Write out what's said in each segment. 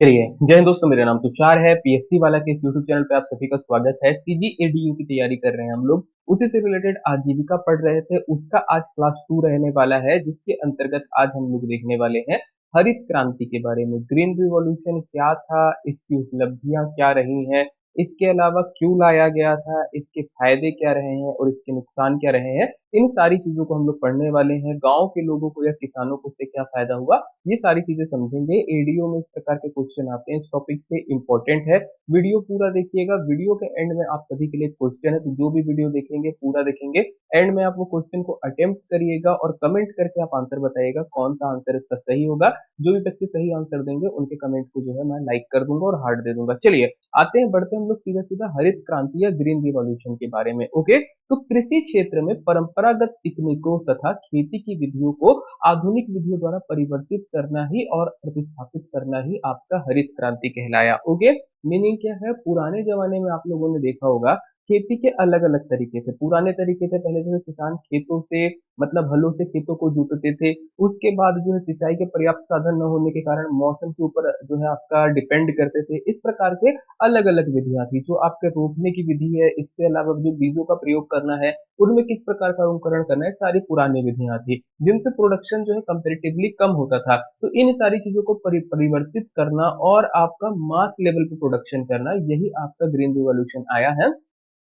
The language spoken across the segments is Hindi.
चलिए, जय हिंद दोस्तों। मेरा नाम तुषार है। पीएससी वाला के इस यूट्यूब चैनल पे आप सभी का स्वागत है। सीजीएडीयू की तैयारी कर रहे हैं हम लोग। उसी से रिलेटेड आजीविका पढ़ रहे थे, उसका आज क्लास 2 रहने वाला है, जिसके अंतर्गत आज हम लोग देखने वाले हैं हरित क्रांति के बारे में। ग्रीन रिवॉल्यूशन क्या था, इसकी उपलब्धियां क्या रही हैं, इसके अलावा क्यों लाया गया था, इसके फायदे क्या रहे हैं और इसके नुकसान क्या रहे हैं, इन सारी चीजों को हम लोग पढ़ने वाले हैं। गांव के लोगों को या किसानों को इससे क्या फायदा हुआ, ये सारी चीजें समझेंगे। एडीओ में इस प्रकार के क्वेश्चन आते हैं, इस टॉपिक से इंपॉर्टेंट है। वीडियो पूरा देखिएगा। वीडियो के एंड में आप सभी के लिए क्वेश्चन है, तो जो भी वीडियो देखेंगे पूरा देखेंगे। एंड में आप वो क्वेश्चन को अटेम्प्ट करिएगा और कमेंट करके आप आंसर बताइएगा कौन सा आंसर इसका सही होगा। जो भी बच्चे सही आंसर देंगे उनके कमेंट को जो है मैं लाइक कर दूंगा और हार्ट दे दूंगा। चलिए आते हैं, बढ़ते हैं हम लोग सीधा सीधा हरित क्रांति या ग्रीन रिवॉल्यूशन के बारे में। ओके, तो कृषि क्षेत्र में परंपरागत तकनीकों तथा खेती की विधियों को आधुनिक विधियों द्वारा परिवर्तित करना ही और प्रतिस्थापित करना ही आपका हरित क्रांति कहलाया। ओके, मीनिंग क्या है? पुराने जमाने में आप लोगों ने देखा होगा खेती के अलग अलग तरीके थे। पुराने तरीके थे, पहले जो है किसान खेतों से मतलब हलों से खेतों को जोतते थे। उसके बाद जो है सिंचाई के पर्याप्त साधन न होने के कारण मौसम के ऊपर जो है आपका डिपेंड करते थे। इस प्रकार के अलग अलग विधियां थी। जो आपके रोपने की विधि है, इससे अलावा जो बीजों का प्रयोग करना है, उनमें किस प्रकार का अंकुरण करना है, सारी पुरानी विधियां थी, जिनसे प्रोडक्शन जो है कंपेरेटिवली कम होता था। तो इन सारी चीजों को परिवर्तित करना और आपका मास लेवल पे प्रोडक्शन करना, यही आपका ग्रीन रिवॉल्यूशन आया है।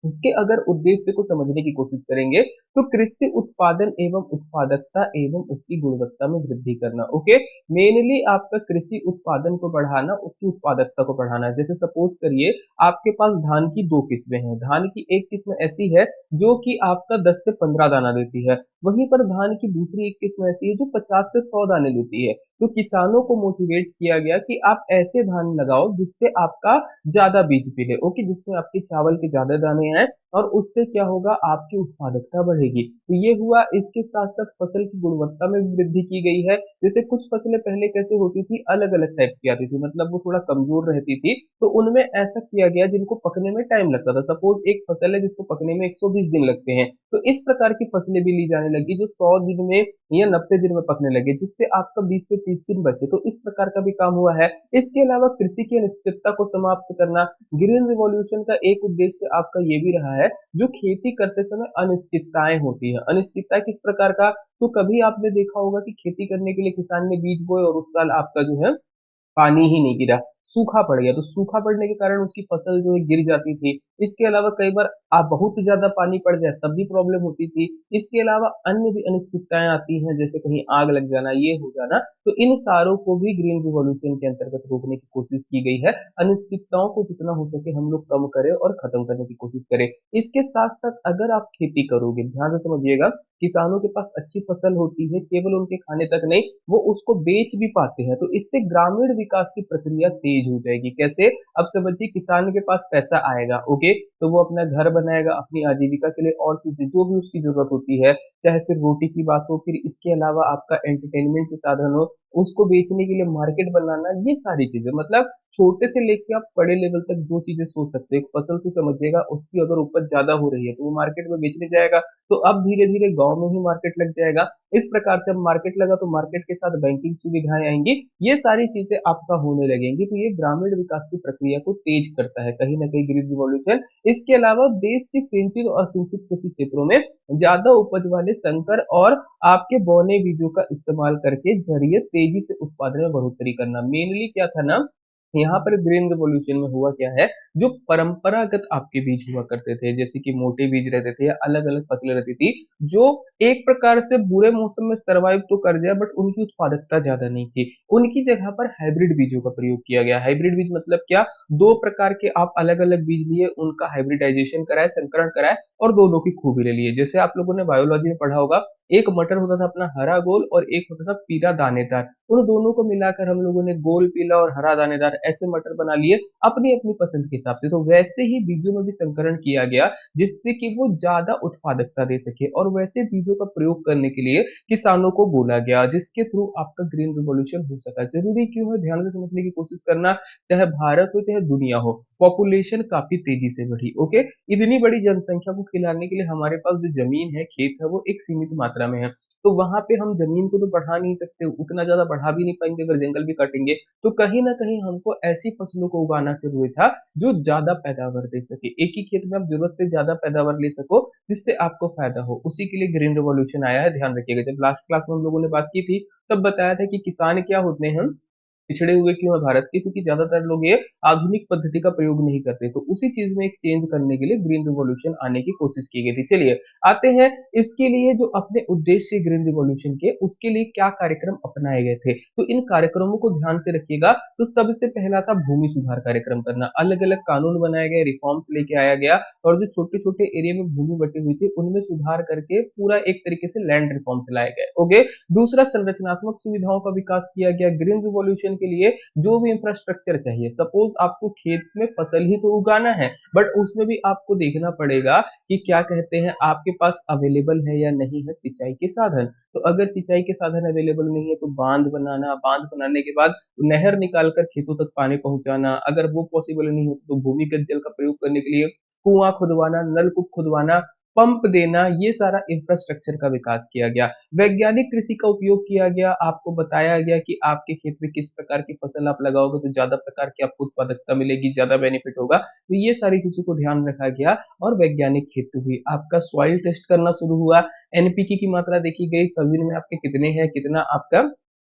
इसके अगर उद्देश्य को समझने की कोशिश करेंगे तो कृषि उत्पादन एवं उत्पादकता एवं उसकी गुणवत्ता में वृद्धि करना। ओके, मेनली आपका कृषि उत्पादन को बढ़ाना, उसकी उत्पादकता को बढ़ाना। जैसे सपोज करिए आपके पास धान की दो किस्में हैं। धान की एक किस्म ऐसी है जो कि आपका 10 से 15 दाना देती है, वहीं पर धान की दूसरी एक किस्म ऐसी है जो 50 से 100 दाने देती है। तो किसानों को मोटिवेट किया गया कि आप ऐसे धान लगाओ जिससे आपका ज्यादा बीज मिले। ओके, जिसमें आपके चावल के ज्यादा दाने आए और उससे क्या होगा, आपकी उत्पादकता बढ़ेगी। तो ये हुआ। इसके साथ साथ फसल की गुणवत्ता में भी वृद्धि की गई है। जैसे कुछ फसलें पहले कैसे होती थी, अलग अलग टाइप की आती थी, मतलब वो थोड़ा कमजोर रहती थी, तो उनमें ऐसा किया गया जिनको पकने में टाइम लगता था। सपोज एक फसल है जिसको पकने में 120 दिन लगते हैं, तो इस प्रकार की फसलें भी ली जाने लगी जो 100 दिन में या 90 दिन में पकने लगे, जिससे आपका 20 से 30 दिन बचे। तो इस प्रकार का भी काम हुआ है। इसके अलावा कृषि की अनिश्चितता को समाप्त करना, ग्रीन रिवॉल्यूशन का एक उद्देश्य आपका ये भी रहा है। जो खेती करते समय अनिश्चितताएं होती है, अनिश्चितता किस प्रकार का, तो कभी आपने देखा होगा कि खेती करने के लिए किसान ने बीज बोए और उस साल आपका जो है पानी ही नहीं गिरा, सूखा पड़ गया, तो सूखा पड़ने के कारण उसकी फसल जो है गिर जाती थी। इसके अलावा कई बार आप बहुत ज्यादा पानी पड़ जाए तब भी प्रॉब्लम होती थी। इसके अलावा अन्य भी अनिश्चितताएं आती हैं, जैसे कहीं आग लग जाना, ये हो जाना। तो इन सारों को भी ग्रीन रिवॉल्यूशन के अंतर्गत रोकने की कोशिश की गई है। अनिश्चितताओं को जितना हो सके हम लोग कम करें और खत्म करने की कोशिश करें। इसके साथ साथ अगर आप खेती करोगे, ध्यान से समझिएगा, किसानों के पास अच्छी फसल होती है, केवल उनके खाने तक नहीं, वो उसको बेच भी पाते हैं। तो इससे ग्रामीण विकास की प्रक्रिया तेज हो जाएगी। कैसे? अब समझिए, किसान के पास पैसा आएगा, ओके, तो वो अपना घर बनाएगा, अपनी आजीविका के लिए और चीजें जो भी उसकी जरूरत होती है, चाहे फिर रोटी की बात हो, फिर इसके अलावा आपका एंटरटेनमेंट के साधन हो, उसको बेचने के लिए मार्केट बनाना, ये सारी चीजें, मतलब छोटे से लेके आप बड़े लेवल तक जो चीजें सोच सकते हैं। फसल तो समझिएगा, उसकी अगर उपज ज्यादा हो रही है तो वो मार्केट में बेचने जाएगा, तो अब धीरे धीरे गांव में ही मार्केट लग जाएगा। इस प्रकार से अब मार्केट लगा तो मार्केट के साथ बैंकिंग सुविधाएं आएंगी, ये सारी चीजें आपका होने लगेंगी। तो ये ग्रामीण विकास की प्रक्रिया को तेज करता है कहीं ना कहीं ग्रीन रिवॉल्यूशन। इसके अलावा देश के सिंचित और असिंचित कृषि क्षेत्रों में ज्यादा उपज वाले संकर और आपके बौने बीजों का इस्तेमाल करके जरिए तेजी से उत्पादन में बढ़ोतरी करना। मेनली क्या था ना, यहाँ पर ग्रीन रिवॉल्यूशन में हुआ क्या है, जो परंपरागत आपके बीज हुआ करते थे, जैसे कि मोटे बीज रहते थे या अलग अलग फसलें रहती थी, जो एक प्रकार से बुरे मौसम में सरवाइव तो कर जाए बट उनकी उत्पादकता ज्यादा नहीं थी, उनकी जगह पर हाइब्रिड बीजों का प्रयोग किया गया। हाइब्रिड बीज मतलब क्या, दो प्रकार के आप अलग अलग बीज लिए, उनका हाइब्रिडाइजेशन कराए, संकरण कराए और दोनों की खूबी ले लिए। जैसे आप लोगों ने बायोलॉजी में पढ़ा होगा, एक मटर होता था अपना हरा गोल और एक होता था पीला दानेदार, उन दोनों को मिलाकर हम लोगों ने गोल पीला और हरा दानेदार ऐसे मटर बना लिए अपनी अपनी पसंद के हिसाब से। तो वैसे ही बीजों में भी संकरण किया गया, जिससे कि वो ज्यादा उत्पादकता दे सके, और वैसे बीजों का प्रयोग करने के लिए किसानों को बोला गया, जिसके थ्रू आपका ग्रीन रिवॉल्यूशन हो सका। जरूरी क्यों है, ध्यान से समझने की कोशिश करना। चाहे भारत हो चाहे दुनिया हो, पॉपुलेशन काफी तेजी से बढ़ी। ओके, इतनी बड़ी जनसंख्या को खिलाने के लिए हमारे पास जो जमीन है, खेत है, वो एक सीमित मात्रा में है। तो वहां पे हम जमीन को तो बढ़ा नहीं सकते, उतना ज्यादा बढ़ा भी नहीं पाएंगे अगर जंगल भी काटेंगे। तो कहीं ना कहीं हमको ऐसी फसलों को उगाना जरूरी था जो ज्यादा पैदावार दे सके, एक ही खेत में आप जरूरत से ज्यादा पैदावार ले सको जिससे आपको फायदा हो, उसी के लिए ग्रीन रिवॉल्यूशन आया है। ध्यान रखिएगा, जब लास्ट क्लास में हम लोगों ने बात की थी तब बताया था कि किसान क्या होते हैं, पिछड़े हुए क्यों है भारत के, क्योंकि ज्यादातर लोग ये आधुनिक पद्धति का प्रयोग नहीं करते। तो उसी चीज में एक चेंज करने के लिए ग्रीन रिवॉल्यूशन आने की कोशिश की गई थी। चलिए आते हैं इसके लिए जो अपने उद्देश्य ग्रीन रिवॉल्यूशन के, उसके लिए क्या कार्यक्रम अपनाए गए थे। तो इन कार्यक्रमों को ध्यान से रखिएगा। तो सबसे पहला था भूमि सुधार कार्यक्रम करना, अलग अलग कानून बनाए गए, रिफॉर्म्स लेके आया गया, और जो छोटे छोटे एरिया में भूमि बटी हुई थी उनमें सुधार करके पूरा एक तरीके से लैंड रिफॉर्म्स लाए गए। ओके। दूसरा, संरचनात्मक सुविधाओं का विकास किया गया। ग्रीन रिवॉल्यूशन के लिए जो भी इंफ्रास्ट्रक्चर चाहिए, सपोज आपको खेत में फसल ही तो उगाना है, बट उसमें भी आपको देखना पड़ेगा कि क्या कहते हैं आपके पास अवेलेबल है या नहीं है सिंचाई के साधन। तो अगर सिंचाई के साधन अवेलेबल नहीं है तो बांध बनाना, बांध बनाने के बाद नहर निकालकर खेतों तक पानी पहुंचाना, अगर वो पॉसिबल नहीं हो तो भूमिगत जल का प्रयोग करने के लिए कुआं खुदवाना, नलकूप खुदवाना, पंप देना, ये सारा इंफ्रास्ट्रक्चर का विकास किया गया। वैज्ञानिक कृषि का उपयोग किया गया, आपको बताया गया कि आपके खेत में किस प्रकार की फसल आप लगाओगे तो ज्यादा प्रकार की आपको उत्पादकता मिलेगी, ज्यादा बेनिफिट होगा। तो ये सारी चीजों को ध्यान रखा गया। और वैज्ञानिक खेती हुई, आपका सॉइल टेस्ट करना शुरू हुआ, एनपीके की मात्रा देखी गई, जमीन में आपके कितने हैं, कितना आपका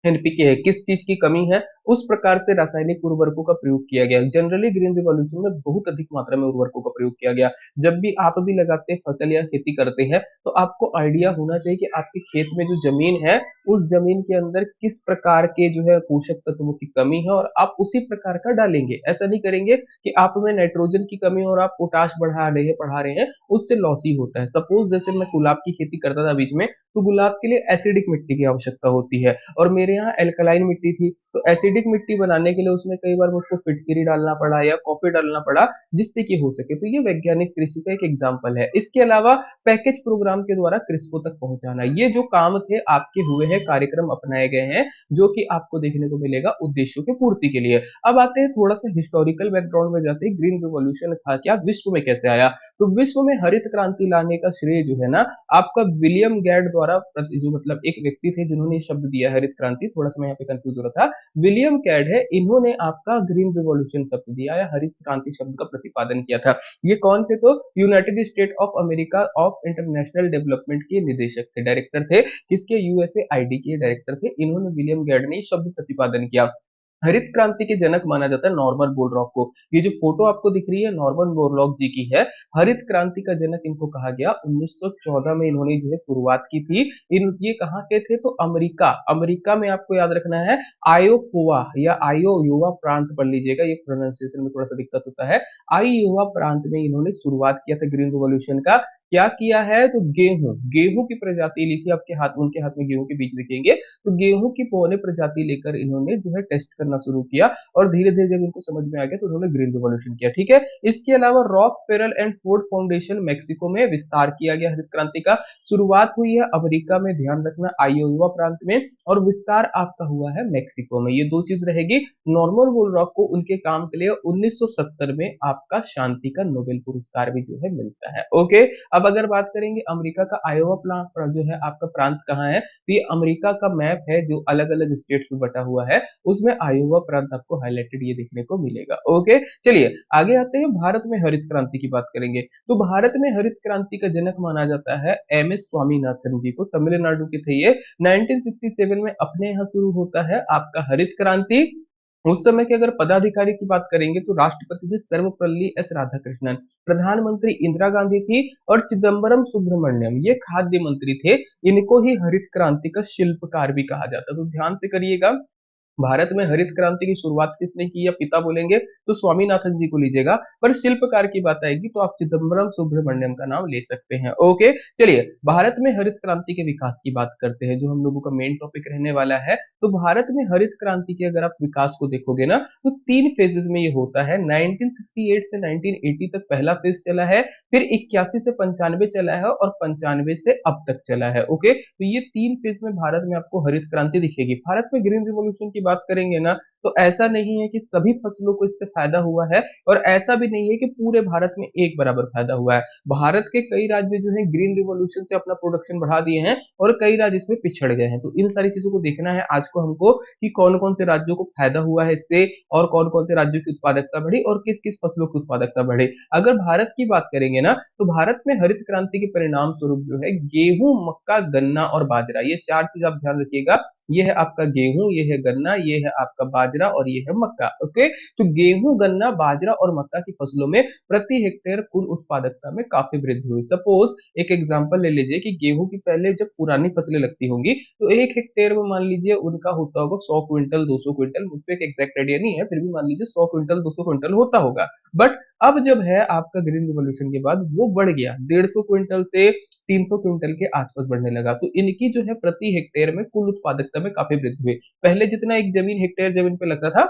एनपीके है, किस चीज की कमी है, उस प्रकार से रासायनिक उर्वरकों का प्रयोग किया गया। जनरली ग्रीन रिवॉल्यूशन में बहुत अधिक मात्रा में उर्वरकों का प्रयोग किया गया। जब भी आप भी लगाते हैं फसल या खेती करते हैं तो आपको आइडिया होना चाहिए कि आपके खेत में जो जमीन है उस जमीन के अंदर किस प्रकार के जो है पोषक तत्वों की कमी है, और आप उसी प्रकार का डालेंगे। ऐसा नहीं करेंगे कि आप में नाइट्रोजन की कमी है और आप पोटाश बढ़ा रहे हैं, उससे लॉस ही होता है। सपोज जैसे मैं गुलाब की खेती करता था बीच में, तो गुलाब के लिए एसिडिक मिट्टी की आवश्यकता होती है, और मेरे यहाँ एल्कलाइन मिट्टी थी, तो एसिडिक मिट्टी बनाने के लिए उसमें कई बार मुझको फिटकिरी डालना पड़ा या कॉफी डालना पड़ा जिससे कि हो सके। तो ये वैज्ञानिक कृषि का एक एग्जाम्पल है। इसके अलावा पैकेज प्रोग्राम के द्वारा कृषकों तक पहुंचाना, ये जो काम थे आपके हुए हैं, कार्यक्रम अपनाए गए हैं जो कि आपको देखने को मिलेगा उद्देश्यों की पूर्ति के लिए। अब आते हैं थोड़ा सा हिस्टोरिकल बैकग्राउंड में जाते हैं, ग्रीन रिवॉल्यूशन था क्या, विश्व में कैसे आया। तो विश्व में हरित क्रांति लाने का श्रेय जो है ना आपका विलियम गैड द्वारा, जो मतलब एक व्यक्ति थे जिन्होंने शब्द दिया हरित क्रांति, थोड़ा सा मैं यहाँ पे कंफ्यूज हो रहा था, विलियम कैड है, इन्होंने आपका ग्रीन रिवॉल्यूशन शब्द दिया या हरित क्रांति शब्द का प्रतिपादन किया था। ये कौन थे, तो United state of America of international development के निदेशक थे, डायरेक्टर थे, किसके, यूएसए आईडी के डायरेक्टर थे। इन्होंने, विलियम गैड ने शब्द प्रतिपादन किया। हरित क्रांति के जनक माना जाता है नॉर्मन बोरलॉग को। ये जो फोटो आपको दिख रही है नॉर्मन बोरलॉग जी की है। हरित क्रांति का जनक इनको कहा गया। 1914 में इन्होंने जो है शुरुआत की थी। ये कहाँ के थे, तो अमेरिका, अमेरिका में आपको याद रखना है आयोकोवा या आयोयोवा प्रांत पढ़ लीजिएगा, ये प्रोनाउंसिएशन में थोड़ा सा दिक्कत होता है। आयोवा प्रांत में इन्होंने शुरुआत किया था ग्रीन रिवॉल्यूशन का। क्या किया है, तो गेहूं, गेहूं की प्रजाति ली थी, आपके हाथ, उनके हाथ में गेहूं के बीज दिखेंगे, तो गेहूं की पौने प्रजाति लेकर इन्होंने जो है टेस्ट करना शुरू किया, और धीरे धीरे जब इनको समझ में आ गया तो उन्होंने ग्रीन रिवॉल्यूशन किया। ठीक है। इसके अलावा rock Feral and Ford foundation Mexico में विस्तार किया गया हरित क्रांति का। शुरुआत हुई है अमेरिका में, ध्यान रखना आयोवा प्रांत में, और विस्तार आपका हुआ है मैक्सिको में। ये दो चीज रहेगी। नॉर्मन बोरलॉग को उनके काम के लिए 1970 में आपका शांति का नोबेल पुरस्कार भी जो है मिलता है। ओके। अब अगर बात करेंगे अमेरिका का आयोवा प्रांत जो है आपका प्रांत कहाँ है, तो ये अमेरिका का मैप है जो अलग अलग स्टेट्स में बटा हुआ है, उसमें आयोवा प्रांत आपको हाईलाइटेड ये देखने को मिलेगा। ओके। चलिए आगे आते हैं, भारत में हरित क्रांति की बात करेंगे। तो भारत में हरित क्रांति का जनक माना जाता है एम एस स्वामीनाथन जी को, तमिलनाडु के थे ये। 1967 में अपने यहाँ शुरू होता है आपका हरित क्रांति। उस समय के अगर पदाधिकारी की बात करेंगे तो राष्ट्रपति थे सर्वपल्ली एस राधाकृष्णन, प्रधानमंत्री इंदिरा गांधी थी, और चिदम्बरम सुब्रमण्यम ये खाद्य मंत्री थे। इनको ही हरित क्रांति का शिल्पकार भी कहा जाता है। तो ध्यान से करिएगा, भारत में हरित क्रांति की शुरुआत किसने की या पिता बोलेंगे तो स्वामीनाथन जी को लीजिएगा, पर शिल्पकार की बात आएगी तो आप चिदम्बरम सुब्रमण्यम का नाम ले सकते हैं। ओके। चलिए भारत में हरित क्रांति के विकास की बात करते हैं, जो हम लोगों का मेन टॉपिक रहने वाला है। तो भारत में हरित क्रांति के अगर आप विकास को देखोगे ना तो तीन फेजेस में ये होता है। 1968 से 1980 तक पहला फेज चला है, फिर 81 से 95 चला है, और 95 से अब तक चला है। ओके। तो ये तीन फेज में भारत में आपको हरित क्रांति दिखेगी। भारत में ग्रीन रिवॉल्यूशन की बात करेंगे ना, तो ऐसा नहीं है कि सभी फसलों को इससे फायदा हुआ है, और ऐसा भी नहीं है कि पूरे भारत में एक बराबर फायदा हुआ है। भारत के कई राज्य जो है ग्रीन रिवॉल्यूशन से अपना प्रोडक्शन बढ़ा दिए हैं, और कई राज्य इसमें पिछड़ गए हैं। तो इन सारी चीजों को देखना है आज को हमको कि कौन कौन से राज्यों को फायदा हुआ है इससे, और कौन कौन से राज्यों की उत्पादकता बढ़ी, और किस किस फसलों की उत्पादकता बढ़ी। अगर भारत की बात करेंगे ना, तो भारत में हरित क्रांति के परिणाम स्वरूप जो है गेहूं, मक्का, गन्ना और बाजरा, ये चार चीज आप ध्यान रखिएगा। ये है आपका गेहूं, ये है गन्ना, ये है आपका बाजरा, और ये है मक्का। ओके, तो गेहूं, गन्ना, बाजरा और मक्का की फसलों में प्रति हेक्टेयर कुल उत्पादकता में काफी वृद्धि हुई। सपोज एक एग्जांपल ले लीजिए कि गेहूं की पहले जब पुरानी फसलें लगती होंगी, तो एक हेक्टेयर में मान लीजिए उनका होता होगा 100 क्विंटल, 200 क्विंटल, मुझे एक एग्जैक्ट आइडिया नहीं है, फिर भी मान लीजिए 100 क्विंटल, 200 क्विंटल होता होगा। बट अब जब है आपका ग्रीन रिवोल्यूशन के बाद वो बढ़ गया 150 क्विंटल से 300 क्विंटल के आसपास बढ़ने लगा। तो इनकी जो है प्रति हेक्टेयर में कुल उत्पादकता में काफी वृद्धि हुई। पहले जितना एक जमीन हेक्टेयर जमीन पे लगता था,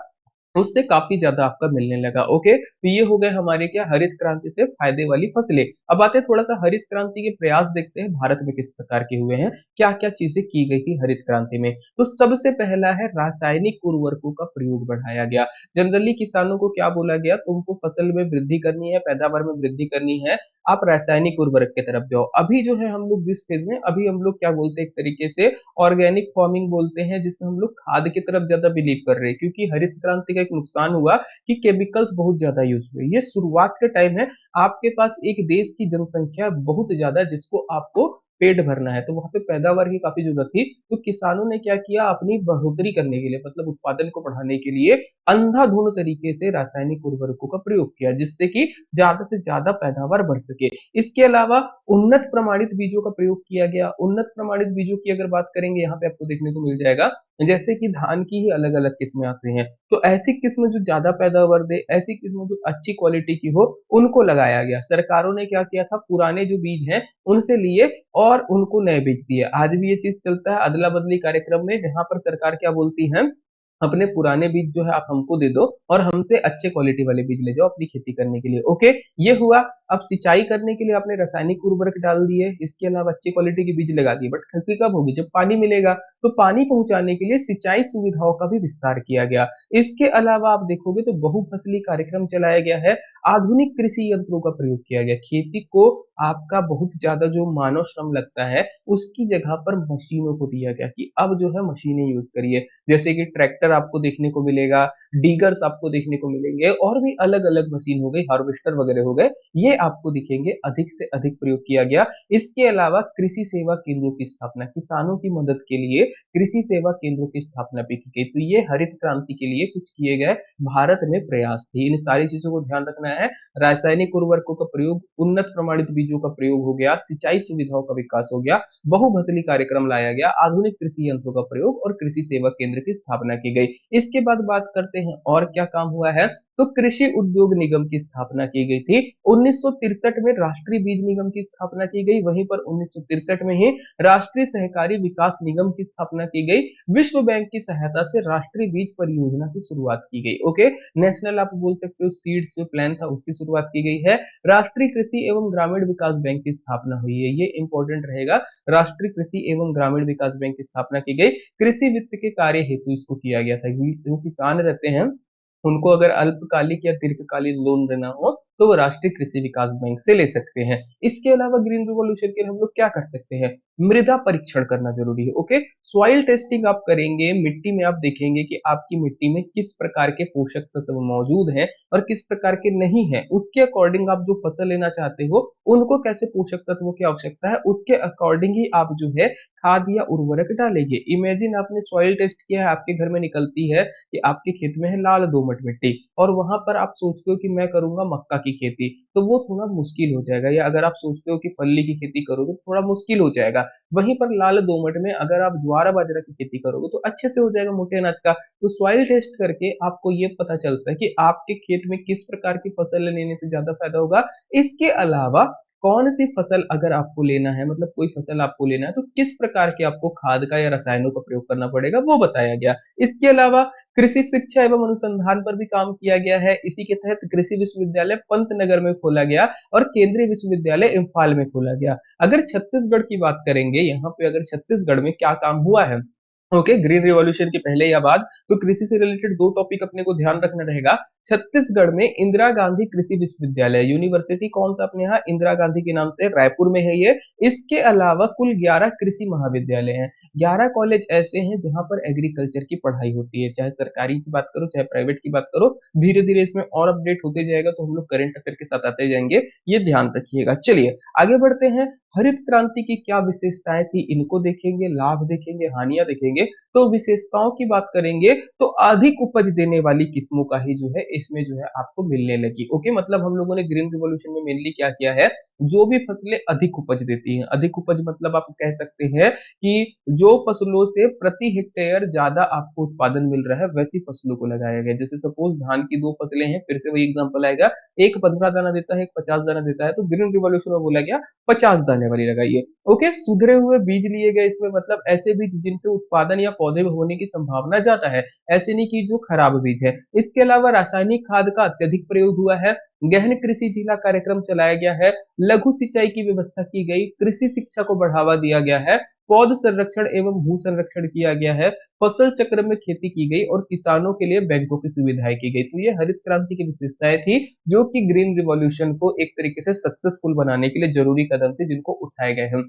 उससे काफी ज्यादा आपका मिलने लगा। ओके, तो ये हो गए हमारे क्या हरित क्रांति से फायदे वाली फसलें। अब आते हैं थोड़ा सा हरित क्रांति के प्रयास देखते हैं भारत में किस प्रकार के हुए हैं, क्या क्या चीजें की गई थी हरित क्रांति में। तो सबसे पहला है रासायनिक उर्वरकों का प्रयोग बढ़ाया गया। जनरली किसानों को क्या बोला गया, तुमको फसल में वृद्धि करनी है, पैदावार में वृद्धि करनी है, आप रासायनिक उर्वरक की तरफ जाओ। अभी जो है हम लोग जिस फेज में, अभी हम लोग क्या बोलते हैं, एक तरीके से ऑर्गेनिक फार्मिंग बोलते हैं, जिसमें हम लोग खाद की तरफ ज्यादा बिलीव कर रहे हैं। क्योंकि हरित क्रांति का एक नुकसान हुआ कि केमिकल्स बहुत ज्यादा यूज हुए। ये शुरुआत के टाइम है, आपके पास एक देश की जनसंख्या बहुत ज्यादा जिसको आपको पेट भरना है, तो वहां पे पैदावार की काफी जरूरत थी। तो किसानों ने क्या किया, अपनी बढ़ोतरी करने के लिए, मतलब उत्पादन को बढ़ाने के लिए अंधाधुंध तरीके से रासायनिक उर्वरकों का प्रयोग किया, जिससे कि ज्यादा से ज्यादा पैदावार बढ़ सके। इसके अलावा उन्नत प्रमाणित बीजों का प्रयोग किया गया। उन्नत प्रमाणित बीजों की अगर बात करेंगे, यहाँ पे आपको देखने को मिल जाएगा, जैसे कि धान की ही अलग अलग किस्में आती हैं, तो ऐसी किस्म जो ज्यादा पैदावार दे, ऐसी किस्म जो अच्छी क्वालिटी की हो, उनको लगाया गया। सरकारों ने क्या किया था, पुराने जो बीज हैं उनसे लिए और उनको नए बीज दिए। आज भी ये चीज चलता है अदला बदली कार्यक्रम में, जहां पर सरकार क्या बोलती है, अपने पुराने बीज जो है आप हमको दे दो, और हमसे अच्छे क्वालिटी वाले बीज ले जाओ अपनी खेती करने के लिए। ओके, ये हुआ। अब सिंचाई करने के लिए आपने रासायनिक उर्वरक डाल दिए, इसके अलावा अच्छी क्वालिटी के बीज लगा दिए, बट खेती कब होगी, जब पानी मिलेगा। तो पानी पहुंचाने के लिए सिंचाई सुविधाओं का भी विस्तार किया गया। इसके अलावा आप देखोगे तो बहुफसली कार्यक्रम चलाया गया है। आधुनिक कृषि यंत्रों का प्रयोग किया गया। खेती को आपका बहुत ज्यादा जो मानव श्रम लगता है, उसकी जगह पर मशीनों को दिया गया कि अब जो है मशीनें यूज करिए। जैसे कि ट्रैक्टर आपको देखने को मिलेगा, डीगर्स आपको देखने को मिलेंगे, और भी अलग अलग मशीन हो गई, हार्वेस्टर वगैरह हो गए, ये आपको दिखेंगे। अधिक से अधिक प्रयोग किया गया। इसके अलावा कृषि सेवा केंद्रों की स्थापना, किसानों की मदद के लिए कृषि सेवा केंद्रों की स्थापना भी की गई। तो ये हरित क्रांति के लिए कुछ किए गए भारत में प्रयास थे। इन सारी चीजों को ध्यान रखना है। रासायनिक उर्वरकों का प्रयोग, उन्नत प्रमाणित बीजों का प्रयोग हो गया, सिंचाई सुविधाओं का विकास हो गया, बहुफसली कार्यक्रम लाया गया, आधुनिक कृषि यंत्रों का प्रयोग और कृषि सेवा केंद्र की स्थापना की गई। इसके बाद बात करते हैं और क्या काम हुआ है। तो कृषि उद्योग निगम की स्थापना की गई थी। 1963 में राष्ट्रीय बीज निगम की स्थापना की गई। वहीं पर 1963 में ही राष्ट्रीय सहकारी विकास निगम की स्थापना की गई। विश्व बैंक की सहायता से राष्ट्रीय बीज परियोजना की शुरुआत की गई। ओके, नेशनल आप बोल सकते हो सीड्स जो प्लान था उसकी शुरुआत की गई है। राष्ट्रीय कृषि एवं ग्रामीण विकास बैंक की स्थापना हुई है, ये इंपॉर्टेंट रहेगा। राष्ट्रीय कृषि एवं ग्रामीण विकास बैंक की स्थापना की गई। कृषि वित्त के कार्य हेतु इसको किया गया था। जो किसान रहते हैं उनको अगर अल्पकालिक या दीर्घकालीन लोन देना हो, तो वो राष्ट्रीय कृषि विकास बैंक से ले सकते हैं। इसके अलावा ग्रीन रिवॉल्यूशन के लिए हम लोग क्या कर सकते हैं, मृदा परीक्षण करना जरूरी है। ओके, सॉइल टेस्टिंग आप करेंगे, मिट्टी में आप देखेंगे कि आपकी मिट्टी में किस प्रकार के पोषक तत्व मौजूद हैं और किस प्रकार के नहीं है। उसके अकॉर्डिंग आप जो फसल लेना चाहते हो, उनको कैसे पोषक तत्वों की आवश्यकता है, उसके अकॉर्डिंग ही आप जो है खाद या उर्वरक डालेंगे। इमेजिन आपने सॉइल टेस्ट किया है, आपके घर में निकलती है कि आपके खेत में है लाल दोमट मिट्टी, और वहां पर आप सोचते हो कि मैं करूंगा मक्का की खेती, तो वो थोड़ा मुश्किल हो जाएगा। या अगर आप सोचते हो कि फल्ली की खेती करोगे तो थोड़ा मुश्किल हो जाएगा। वहीं पर लाल दोमट में अगर आप ज्वार बाजरा की खेती करोगे तो अच्छे से हो जाएगा मोटे अनाज का। तो सॉइल टेस्ट करके आपको ये पता चलता है कि आपके खेत में किस प्रकार की फसल लेने से ज्यादा फायदा होगा। इसके अलावा कौन सी फसल अगर आपको लेना है, मतलब कोई फसल आपको लेना है, तो किस प्रकार के आपको खाद का या रसायनों का प्रयोग करना पड़ेगा, वो बताया गया। इसके अलावा कृषि शिक्षा एवं अनुसंधान पर भी काम किया गया है। इसी के तहत कृषि विश्वविद्यालय पंतनगर में खोला गया और केंद्रीय विश्वविद्यालय इम्फाल में खोला गया। अगर छत्तीसगढ़ की बात करेंगे, यहाँ पे अगर छत्तीसगढ़ में क्या काम हुआ है, ओके, ग्रीन रिवॉल्यूशन के पहले या बाद तो कृषि से रिलेटेड दो टॉपिक अपने को ध्यान रखना रहेगा। छत्तीसगढ़ में इंदिरा गांधी कृषि विश्वविद्यालय यूनिवर्सिटी कौन सा अपने यहाँ इंदिरा गांधी के नाम से रायपुर में है ये। इसके अलावा कुल 11 कृषि महाविद्यालय हैं। 11 कॉलेज ऐसे हैं जहां पर एग्रीकल्चर की पढ़ाई होती है, चाहे सरकारी की बात करो चाहे प्राइवेट की बात करो। धीरे धीरे इसमें और अपडेट होते जाएगा तो हम लोग करंट अफेयर के साथ आते जाएंगे, ये ध्यान रखिएगा। चलिए आगे बढ़ते हैं। हरित क्रांति की क्या विशेषताएं थी, इनको देखेंगे, लाभ देखेंगे, हानियां देखेंगे। तो विशेषताओं की बात करेंगे तो अधिक उपज देने वाली किस्मों का ही जो है इसमें जो है आपको मिलने लगी। ओके, मतलब हम लोगों ने ग्रीन रिवॉल्यूशन में मेनली क्या किया है, जो भी फसलें अधिक उपज देती हैं, अधिक उपज मतलब आप कह सकते हैं कि जो फसलों से प्रति हेक्टेयर ज्यादा आपको उत्पादन मिल रहा है वैसी फसलों को लगाया गया। जैसे सपोज धान की दो फसलें हैं, फिर से वही एग्जांपल आएगा, एक 15 दाना देता है, एक 50 दाना देता है, तो ग्रीन रिवॉल्यूशन में बोला गया 50 दाने वाली लगाइए। ओके, सुधरे हुए बीज लिए गए इसमें, मतलब ऐसे बीज जिनसे उत्पादन या पौधे होने की संभावना ज्यादा है, ऐसे नहीं कि जो खराब बीज है। इसके अलावा रासायनिक खाद का अत्यधिक प्रयोग हुआ है। गहन कृषि जिला कार्यक्रम चलाया गया है। लघु सिंचाई की व्यवस्था की गई। कृषि शिक्षा को बढ़ावा दिया गया है। पौध संरक्षण एवं भू संरक्षण किया गया है। फसल चक्र में खेती की गई और किसानों के लिए बैंकों की सुविधाएं की गई। तो ये हरित क्रांति की विशेषताएं थी जो कि ग्रीन रिवॉल्यूशन को एक तरीके से सक्सेसफुल बनाने के लिए जरूरी कदम थे जिनको उठाए गए हैं।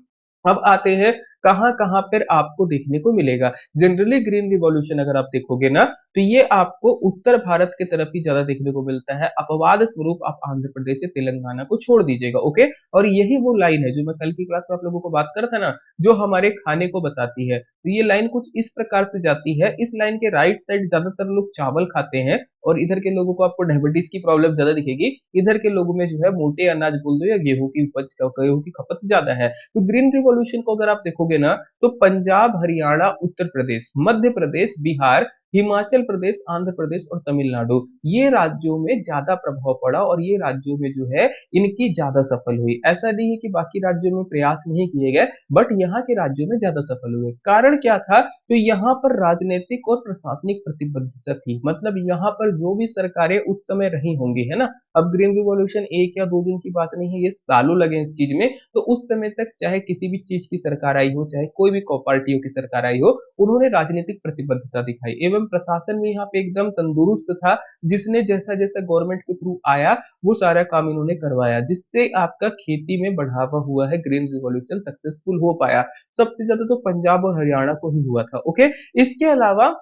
अब आते हैं कहां कहां पर आपको देखने को मिलेगा। जनरली ग्रीन रिवॉल्यूशन अगर आप देखोगे ना तो ये आपको उत्तर भारत के तरफ ही ज्यादा देखने को मिलता है। अपवाद स्वरूप आप आंध्र प्रदेश या तेलंगाना को छोड़ दीजिएगा। ओके, और यही वो लाइन है जो मैं कल की क्लास में आप लोगों को बात कर रहा था ना, जो हमारे खाने को बताती है। तो ये लाइन कुछ इस प्रकार से जाती है। इस लाइन के राइट साइड ज्यादातर लोग चावल खाते हैं और इधर के लोगों को आपको डायबिटीज की प्रॉब्लम ज्यादा दिखेगी। इधर के लोगों में जो है मोटे अनाज बोल दो या गेहूं की उपज, गेहूं की खपत ज्यादा है। तो ग्रीन रिवॉल्यूशन को अगर आप देखोगे ना तो पंजाब, हरियाणा, उत्तर प्रदेश, मध्य प्रदेश, बिहार, हिमाचल प्रदेश, आंध्र प्रदेश और तमिलनाडु, ये राज्यों में ज्यादा प्रभाव पड़ा और ये राज्यों में जो है इनकी ज्यादा सफल हुई। ऐसा नहीं है कि बाकी राज्यों में प्रयास नहीं किए गए, बट यहाँ के राज्यों में ज्यादा सफल हुए। कारण क्या था, तो यहाँ पर राजनीतिक और प्रशासनिक प्रतिबद्धता थी। मतलब यहाँ पर जो भी सरकारें उस समय रही होंगी, है ना, अब ग्रीन रिवॉल्यूशन एक या दो दिन की बात नहीं है, ये सालों लगे इस चीज में। तो उस समय तक चाहे किसी भी चीज की सरकार आई हो, चाहे कोई भी पार्टियों की सरकार आई हो, उन्होंने राजनीतिक प्रतिबद्धता दिखाई एवं प्रशासन भी यहाँ पे एकदम तंदुरुस्त था। जिसने जैसा जैसा गवर्नमेंट के थ्रू आया वो सारा काम इन्होंने करवाया, जिससे आपका खेती में बढ़ावा हुआ है, ग्रीन रिवॉल्यूशन सक्सेसफुल हो पाया। सबसे ज्यादा तो पंजाब और हरियाणा को ही हुआ था। ओके, इसके अलावा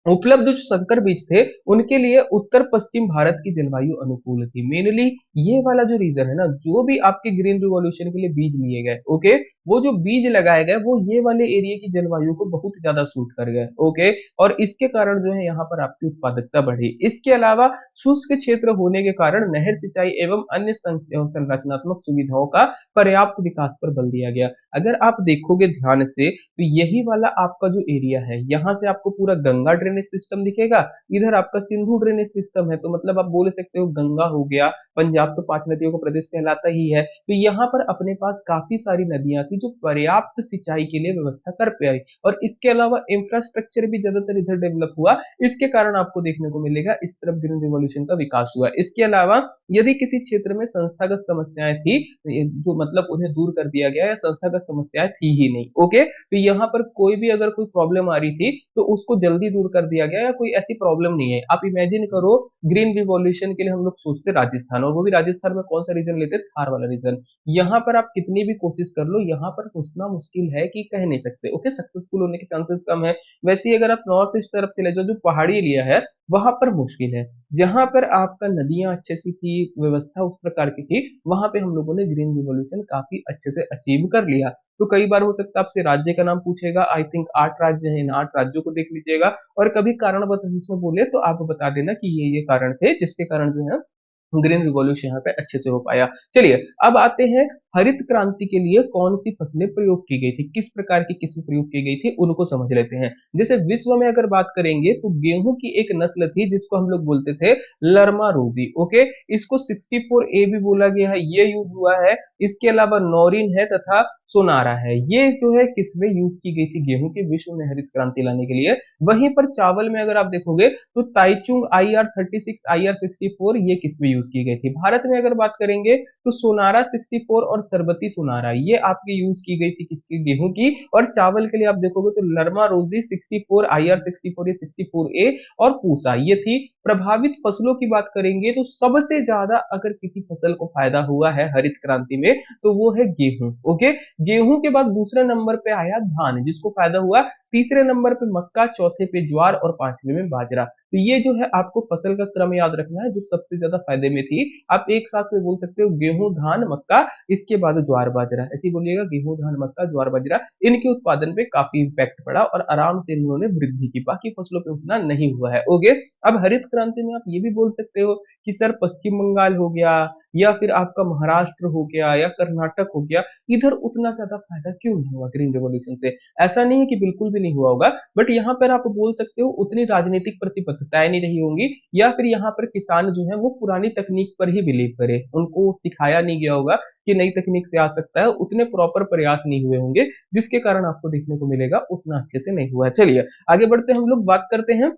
उपलब्ध जो संकर बीज थे उनके लिए उत्तर पश्चिम भारत की जलवायु अनुकूल थी। मेनली ये वाला जो रीजन है ना, जो भी आपके ग्रीन रिवॉल्यूशन के लिए बीज लिए गए, ओके, वो जो बीज लगाए गए वो ये वाले एरिया की जलवायु को बहुत ज्यादा सूट कर गए। ओके, और इसके कारण जो है यहाँ पर आपकी उत्पादकता बढ़ी। इसके अलावा शुष्क क्षेत्र होने के कारण नहर सिंचाई एवं अन्य संरचनात्मक सुविधाओं का पर्याप्त विकास पर बल दिया गया। अगर आप देखोगे ध्यान से तो यही वाला आपका जो एरिया है, यहाँ से आपको पूरा गंगा ड्रेनेज सिस्टम दिखेगा, इधर आपका सिंधु ड्रेनेज सिस्टम है। तो मतलब आप बोल सकते हो गंगा हो गया, पंजाब तो 5 नदियों का प्रदेश कहलाता ही है, तो यहाँ पर अपने पास काफी सारी नदियां थी जो पर्याप्त सिंचाई के लिए व्यवस्था कर पाई। और इसके अलावा इंफ्रास्ट्रक्चर भी ज्यादातर इधर डेवलप हुआ। इसके कारण आपको देखने को मिलेगा इस तरफ ग्रीन रिवॉल्यूशन का विकास हुआ। इसके अलावा यदि किसी क्षेत्र में संस्थागत समस्याएं थी, जो मतलब उन्हें दूर कर दिया गया, या संस्थागत समस्याएं थी ही नहीं। ओके, तो यहाँ पर कोई भी अगर कोई प्रॉब्लम आ रही थी तो उसको जल्दी दूर कर दिया गया, या कोई ऐसी प्रॉब्लम नहीं है। आप इमेजिन करो, ग्रीन रिवॉल्यूशन के लिए हम लोग सोचते राजस्थान, और वो भी राजस्थान में कौन सा रीजन लेते, थार वाला रीजन। यहाँ पर आप कितनी भी कोशिश कर लो, यहाँ पर उतना मुश्किल है कि कह नहीं सकते। ओके, सक्सेसफुल होने के चांसेस कम है। वैसे ही अगर आप नॉर्थ ईस्ट तरफ चले जाओ, जो पहाड़ी एरिया है, वहां पर मुश्किल है। जहां पर आपका नदियां अच्छे से थी, व्यवस्था उस प्रकार की थी, वहां पे हम लोगों ने ग्रीन रिवॉल्यूशन काफी अच्छे से अचीव कर लिया। तो कई बार हो सकता है आपसे राज्य का नाम पूछेगा, आई थिंक 8 राज्य हैं, इन 8 राज्यों को देख लीजिएगा। और कभी कारण बता इसमें बोले तो आप बता देना कि ये कारण थे जिसके कारण जो है ग्रीन रिवॉल्यूशन यहाँ पे अच्छे से हो पाया। चलिए अब आते हैं हरित क्रांति के लिए कौन सी फसलें प्रयोग की गई थी, किस प्रकार की किस्म प्रयोग की गई थी, उनको समझ लेते हैं। जैसे विश्व में अगर बात करेंगे तो गेहूं की एक नस्ल थी जिसको हम लोग बोलते थे लरमा रोजी। ओके, इसको 64A भी बोला गया है, ये यूज हुआ है। इसके अलावा नौरिन है तथा सोनारा है। ये जो है किसमें यूज की गई थी गेहूं के विश्व में हरित क्रांति लाने के लिए। वहीं पर चावल में अगर आप देखोगे तो ताइचुंग IR36 IR64 ये किसमें यूज की गई थी। भारत में अगर बात करेंगे तो सोनारा 64 और सरबती सोनारा ये आपके यूज की गई थी किसकी गेहूं की। और चावल के लिए आप देखोगे तो लरमा रोजी 64 IR64 64A और पूसा ये थी। प्रभावित फसलों की बात करेंगे तो सबसे ज्यादा अगर किसी फसल को फायदा हुआ है हरित क्रांति में तो वो है गेहूं। ओके, गेहूं के बाद दूसरे नंबर पे आया धान जिसको फायदा हुआ, तीसरे नंबर पे मक्का, चौथे पे ज्वार और पांचवे में बाजरा। तो ये जो है आपको फसल का क्रम याद रखना है जो सबसे ज्यादा फायदे में थी। आप एक साथ में बोल सकते हो गेहूं धान मक्का, इसके बाद ज्वार बाजरा, ऐसे बोलिएगा गेहूं धान मक्का ज्वार बाजरा। इनके उत्पादन पे काफी इम्पैक्ट पड़ा और आराम से इन्होंने वृद्धि की, बाकी फसलों पे उतना नहीं हुआ है। ओके, अब हरित क्रांति में आप ये भी बोल सकते हो कि सर पश्चिम बंगाल हो गया या फिर आपका महाराष्ट्र हो गया या कर्नाटक हो गया, इधर उतना ज्यादा फायदा क्यों नहीं हुआ ग्रीन रेवोल्यूशन से। ऐसा नहीं है कि बिल्कुल भी नहीं हुआ होगा, बट यहाँ पर आप बोल सकते हो उतनी राजनीतिक प्रतिबद्धताएं नहीं रही होंगी या फिर यहाँ पर किसान जो है वो पुरानी तकनीक पर ही बिलीव करे, उनको सिखाया नहीं गया होगा कि नई तकनीक से आ सकता है, उतने प्रॉपर प्रयास नहीं हुए होंगे जिसके कारण आपको देखने को मिलेगा उतना अच्छे से नहीं हुआ है। चलिए आगे बढ़ते हैं, हम लोग बात करते हैं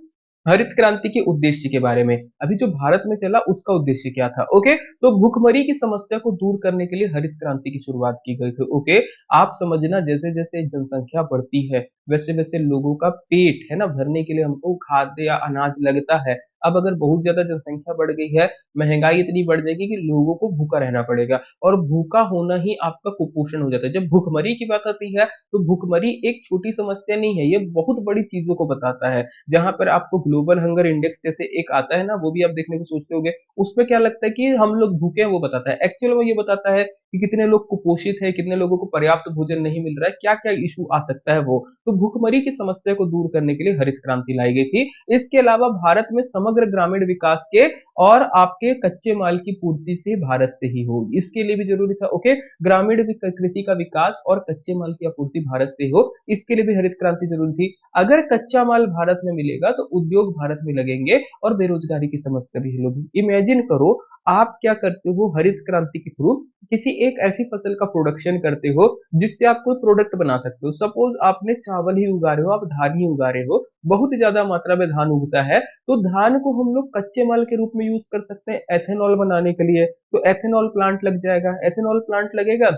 हरित क्रांति के उद्देश्य के बारे में। अभी जो भारत में चला उसका उद्देश्य क्या था। ओके, तो भूखमरी की समस्या को दूर करने के लिए हरित क्रांति की शुरुआत की गई थी। ओके, आप समझना जैसे जैसे जनसंख्या बढ़ती है वैसे वैसे लोगों का पेट है ना भरने के लिए हमको खाद्य या अनाज लगता है। अब अगर बहुत ज्यादा जनसंख्या बढ़ गई है, महंगाई इतनी बढ़ जाएगी कि लोगों को भूखा रहना पड़ेगा और भूखा होना ही आपका कुपोषण हो जाता है। जब भूखमरी की बात आती है तो भूखमरी एक छोटी समस्या नहीं है, ये बहुत बड़ी चीजों को बताता है। जहां पर आपको ग्लोबल हंगर इंडेक्स जैसे एक आता है ना, वो भी आप देखने को सोचते होगे, उसमें क्या लगता है कि हम लोग भूखे हैं वो बताता है, एक्चुअल में ये बताता है कि कितने लोग कुपोषित है, कितने लोगों को पर्याप्त भोजन नहीं मिल रहा है, क्या क्या इशू आ सकता है वो। तो भूखमरी की समस्या को दूर करने के लिए हरित क्रांति लाई गई थी। इसके अलावा भारत में समग्र ग्रामीण विकास के और आपके कच्चे माल की पूर्ति से भारत से ही हो, इसके लिए भी जरूरी था। ओके, ग्रामीण कृषि का विकास और कच्चे माल की आपूर्ति भारत से हो, इसके लिए भी हरित क्रांति जरूरी थी। अगर कच्चा माल भारत में मिलेगा तो उद्योग भारत में लगेंगे और बेरोजगारी की समस्या भी होगी। इमेजिन करो आप क्या करते हो हरित क्रांति के थ्रू किसी एक ऐसी फसल का प्रोडक्शन करते हो जिससे आप कोई प्रोडक्ट बना सकते हो। सपोज आपने चावल ही उगा रहे हो, आप धान ही उगा रहे हो, बहुत ज्यादा मात्रा में धान उगता है, तो धान को हम लोग कच्चे माल के रूप में यूज कर सकते हैं एथेनॉल बनाने के लिए। तो एथेनॉल प्लांट लग जाएगा, एथेनॉल प्लांट लगेगा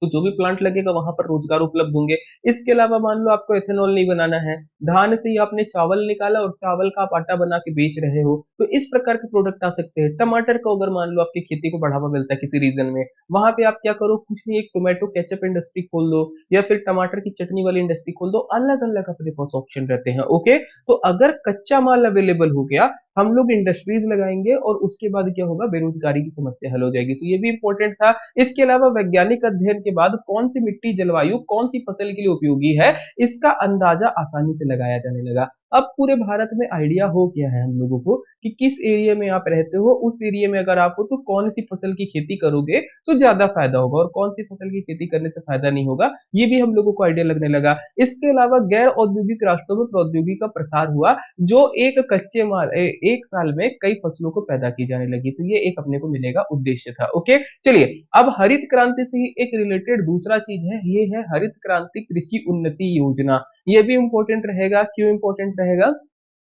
तो जो भी प्लांट लगेगा वहां पर रोजगार उपलब्ध होंगे। इसके अलावा मान लो आपको एथेनॉल नहीं बनाना है, धान से ही आपने चावल निकाला और चावल का आप आटा बना के बेच रहे हो, तो इस प्रकार के प्रोडक्ट आ सकते हैं। टमाटर का अगर मान लो आपकी खेती को बढ़ावा मिलता है किसी रीजन में, वहां पे आप क्या करो, कुछ नहीं एक टोमेटो केचप इंडस्ट्री खोल दो या फिर टमाटर की चटनी वाली इंडस्ट्री खोल दो, अलग अलग अपने पास ऑप्शन रहते हैं। ओके, तो अगर कच्चा माल अवेलेबल हो गया, हम लोग इंडस्ट्रीज लगाएंगे और उसके बाद क्या होगा, बेरोजगारी की समस्या हल हो जाएगी। तो ये भी इंपॉर्टेंट था। इसके अलावा वैज्ञानिक अध्ययन के बाद कौन सी मिट्टी जलवायु कौन सी फसल के लिए उपयोगी है इसका अंदाजा आसानी से लगाया जाने लगा। अब पूरे भारत में आइडिया हो गया है हम लोगों को कि किस एरिया में आप रहते हो, उस एरिया में अगर आप हो तो कौन सी फसल की खेती करोगे तो ज्यादा फायदा होगा और कौन सी फसल की खेती करने से फायदा नहीं होगा, ये भी हम लोगों को आइडिया लगने लगा। इसके अलावा गैर औद्योगिक राष्ट्रों में प्रौद्योगिकी का प्रसार हुआ, जो एक कच्चे माल एक साल में कई फसलों को पैदा की जाने लगी। तो ये एक अपने को मिलेगा उद्देश्य था। ओके, चलिए अब हरित क्रांति से ही एक रिलेटेड दूसरा चीज है, ये है हरित क्रांति कृषि उन्नति योजना। ये भी इंपॉर्टेंट रहेगा। क्यों इंपॉर्टेंट रहेगा,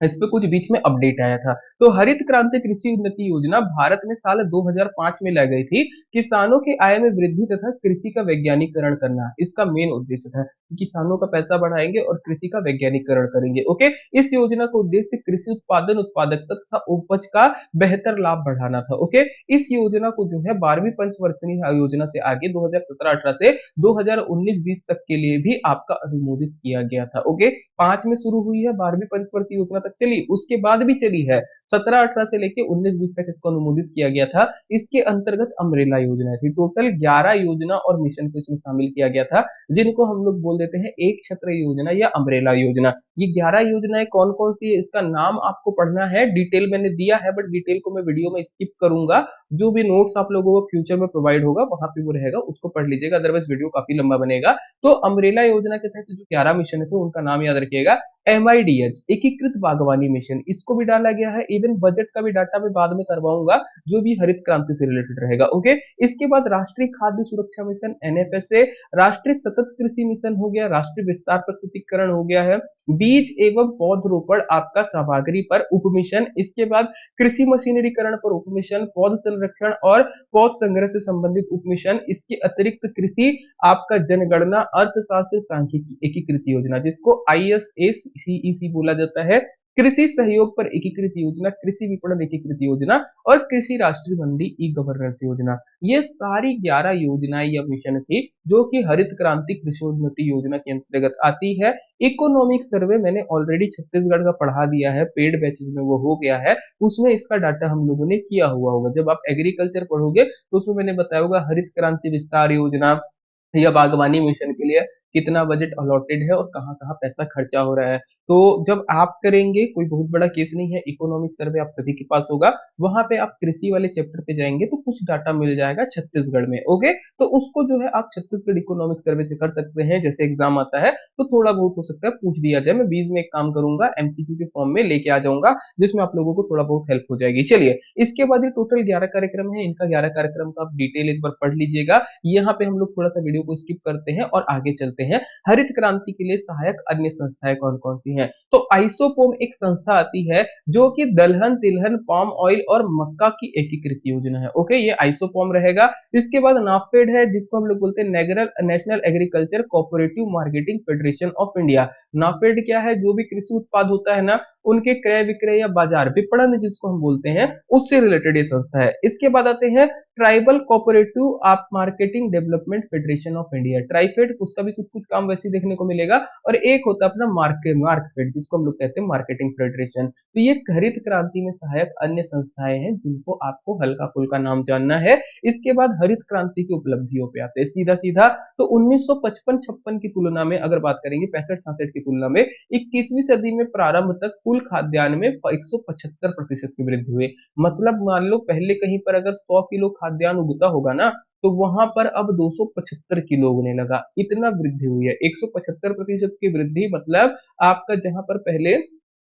इस पे कुछ बीच में अपडेट आया था। तो हरित क्रांति कृषि उन्नति योजना भारत में साल 2005 में लाई गई थी। किसानों की आय में वृद्धि तथा कृषि का वैज्ञानिकरण करना इसका मेन उद्देश्य था। किसानों का पैसा बढ़ाएंगे और कृषि का वैज्ञानिकरण करेंगे। ओके, इस योजना का उद्देश्य कृषि उत्पादन उत्पादकता तथा उपज का बेहतर लाभ बढ़ाना था। ओके, इस योजना को जो है 12वीं पंचवर्षीय योजना से आगे 2017-18 से 2019-20 तक के लिए भी आपका अनुमोदित किया गया था। ओके, 5 में शुरू हुई है, 12वीं पंचवर्षीय योजना तक चली, उसके बाद भी चली है, 17-18 से लेके 19-20 तक इसको अनुमोदित किया गया था। इसके अंतर्गत अम्ब्रेला योजना थी। टोटल 11 योजना और मिशन को इसमें शामिल किया गया था, जिनको हम लोग बोल देते हैं एक छत्र योजना या अम्ब्रेला योजना। ये 11 योजनाएं कौन कौन सी है इसका नाम आपको पढ़ना है, डिटेल मैंने दिया है बट डिटेल को मैं वीडियो में स्किप करूंगा। जो भी नोट्स आप लोगों को फ्यूचर में प्रोवाइड होगा वहां पे वो रहेगा, उसको पढ़ लीजिएगा, अदरवाइज वीडियो काफी लंबा बनेगा। तो अम्ब्रेला योजना के तहत जो 11 मिशन थे उनका नाम याद रखिएगा, MIDH एकीकृत बागवानी मिशन, इसको भी डाला गया है। ये इवन बजट का भी डाटा मैं बाद में करवाऊंगा, जो भी हरित क्रांति से रिलेटेड रहेगा। ओके, इसके बाद राष्ट्रीय खाद्य सुरक्षा मिशन एनएफएसए, राष्ट्रीय सतत कृषि मिशन हो गया, राष्ट्रीय विस्तार प्रस्तुतिकरण हो गया है, बीज एवं पौधरोपण आपका सामग्री पर उपमिशन, इसके बाद कृषि मशीनरीकरण पर उपमिशन, पौध संरक्षण और पौध संग्रह से संबंधित उपमिशन, इसके अतिरिक्त कृषि आपका जनगणना अर्थशास्त्र सांख्यिकी एकीकृत योजना, जिसको ISACEC बोला जाता है, कृषि सहयोग पर एकीकृत योजना, कृषि विपणन एकीकृत योजना और कृषि राष्ट्रीय मंडी ई गवर्नेंस योजना। ये सारी 11 योजनाएं या मिशन थी जो कि हरित क्रांति कृषि उन्नति योजना के अंतर्गत आती है। इकोनॉमिक सर्वे मैंने ऑलरेडी छत्तीसगढ़ का पढ़ा दिया है, पेड बैचेस में वो हो गया है, उसमें इसका डाटा हम लोगों ने किया हुआ होगा। जब आप एग्रीकल्चर पढ़ोगे तो उसमें मैंने बताया होगा हरित क्रांति विस्तार योजना या बागवानी मिशन के लिए कितना बजट अलॉटेड है और कहाँ कहाँ पैसा खर्चा हो रहा है। तो जब आप करेंगे, कोई बहुत बड़ा केस नहीं है, इकोनॉमिक सर्वे आप सभी के पास होगा, वहां पे आप कृषि वाले चैप्टर पे जाएंगे तो कुछ डाटा मिल जाएगा छत्तीसगढ़ में। ओके, तो उसको जो है आप छत्तीसगढ़ इकोनॉमिक सर्वे से कर सकते हैं। जैसे एग्जाम आता है तो थोड़ा बहुत हो सकता है पूछ दिया जाए, मैं बीच में एक काम करूंगा, एमसीक्यू के फॉर्म में लेके आ जाऊंगा, जिसमें आप लोगों को थोड़ा बहुत हेल्प हो जाएगी। चलिए, इसके बाद ये टोटल 11 कार्यक्रम है, इनका 11 कार्यक्रम का आप डिटेल एक बार पढ़ लीजिएगा। यहाँ पे हम लोग थोड़ा सा वीडियो को स्किप करते हैं और आगे चलते हैं। हरित क्रांति के लिए सहायक अन्य संस्थाएं कौन कौन सी हैं? तो आइसोपोम एक संस्था आती है जो कि दलहन, तिलहन, पाम ऑयल और मक्का की एकीकृत योजना है। ओके, ये आइसोपोम रहेगा। इसके बाद नाफेड है, जिसको हम लोग बोलते हैं national agriculture cooperative marketing federation of India. NAFED क्या है? जो भी कृषि उत्पाद होता है ना, उनके क्रय विक्रय या बाजार विपणन जिसको हम बोलते हैं, उससे रिलेटेड ये संस्था है। इसके बाद आते हैं ट्राइबल कोऑपरेटिव आप marketing development federation of India, TRIFED, उसका भी कुछ कुछ काम वैसे देखने को मिलेगा। और एक होता है अपना मार्कफेड, जिसको हम लोग कहते हैं मार्केटिंग फेडरेशन। तो ये हरित क्रांति में सहायक अन्य संस्थाएं हैं जिनको आपको हल्का फुल्का नाम जानना है। इसके बाद हरित क्रांति की उपलब्धियों पे आते हैं सीधा सीधा। तो 1955-56 की तुलना में अगर बात करेंगे, 65-66 की तुलना में 21वीं सदी में प्रारंभ तक कुल खाद्यान्न में 175% की वृद्धि हुई। मतलब मान लो पहले कहीं पर अगर 100 किलो खाद्यान्न उगता होगा ना, तो वहां पर अब 275 किलो उगने लगा। इतना वृद्धि हुई है, 175% की वृद्धि, मतलब आपका जहां पर पहले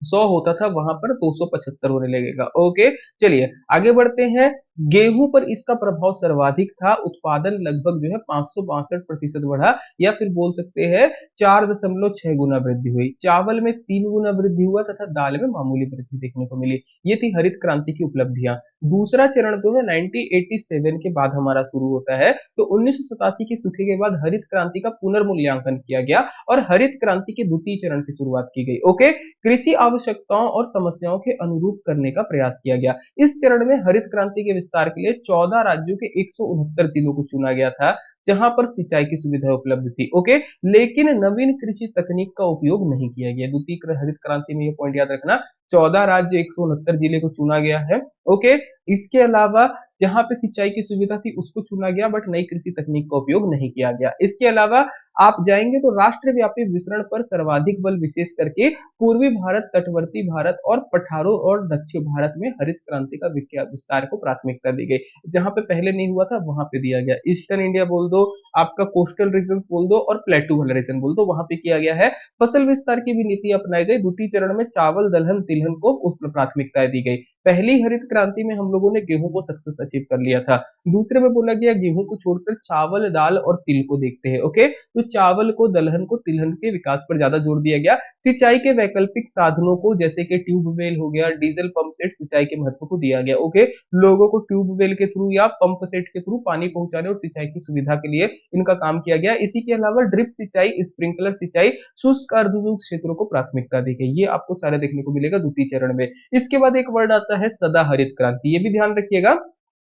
100 होता था वहां पर 275 होने लगेगा। ओके, चलिए आगे बढ़ते हैं। गेहूं पर इसका प्रभाव सर्वाधिक था, उत्पादन लगभग जो है 562% बढ़ा, या फिर बोल सकते हैं 4.6 गुना वृद्धि हुई। चावल में 3 गुना वृद्धि हुआ तथा दाल में मामूली वृद्धि देखने को मिली। ये थी हरित क्रांति की उपलब्धियां। दूसरा चरण तो है 1987 के बाद हमारा शुरू होता है। तो 1987 के सूखे के बाद हरित क्रांति का पुनर्मूल्यांकन किया गया और हरित क्रांति के द्वितीय चरण की शुरुआत की गई। ओके, कृषि आवश्यकताओं और समस्याओं के अनुरूप करने का प्रयास किया गया। इस चरण में हरित क्रांति के विस्तार के लिए 14 राज्यों के 169 जिलों को चुना गया था जहां पर सिंचाई की सुविधा उपलब्ध थी। ओके, लेकिन नवीन कृषि तकनीक का उपयोग नहीं किया गया। द्वितीय हरित क्रांति में ये पॉइंट याद रखना, 14 राज्य 169 जिले को चुना गया है। ओके, इसके अलावा जहां पे सिंचाई की सुविधा थी उसको चुना गया, बट नई कृषि तकनीक का उपयोग नहीं किया गया। इसके अलावा आप जाएंगे तो राष्ट्रव्यापी वितरण पर सर्वाधिक बल विशेष करके पूर्वी भारत, तटवर्ती भारत और पठारों और दक्षिण भारत में हरित क्रांति का विस्तार को प्राथमिकता दी गई। जहां पे पहले नहीं हुआ था वहां पे दिया गया। ईस्टर्न इंडिया बोल दो, आपका कोस्टल रीजन बोल दो और प्लेटू वाला रीजन बोल दो, वहां पे किया गया है। फसल विस्तार की भी नीति अपनाई गई। द्वितीय चरण में चावल, दलहन, तिलहन को प्राथमिकता दी गई। पहली हरित क्रांति में हम लोगों ने गेहूं को सक्सेस अचीव कर लिया था। दूसरे में बोला गया गेहूं को छोड़कर चावल, दाल और तिल को देखते हैं। ओके, तो चावल को, दलहन को, तिलहन के विकास पर ज्यादा जोर दिया गया। सिंचाई के वैकल्पिक साधनों को, जैसे कि ट्यूबवेल हो गया, डीजल पंप सेट, सिंचाई के महत्व को दिया गया। ओके, लोगों को ट्यूबवेल के थ्रू या पंप सेट के थ्रू पानी पहुंचाने और सिंचाई की सुविधा के लिए इनका काम किया गया। इसी के अलावा ड्रिप सिंचाई, स्प्रिंकलर सिंचाई, शुष्क अर्धशुष्क क्षेत्रों को प्राथमिकता दी गई। ये आपको सारे देखने को मिलेगा द्वितीय चरण में। इसके बाद एक वर्ड आता है सदा हरित क्रांति, ये भी ध्यान रखिएगा।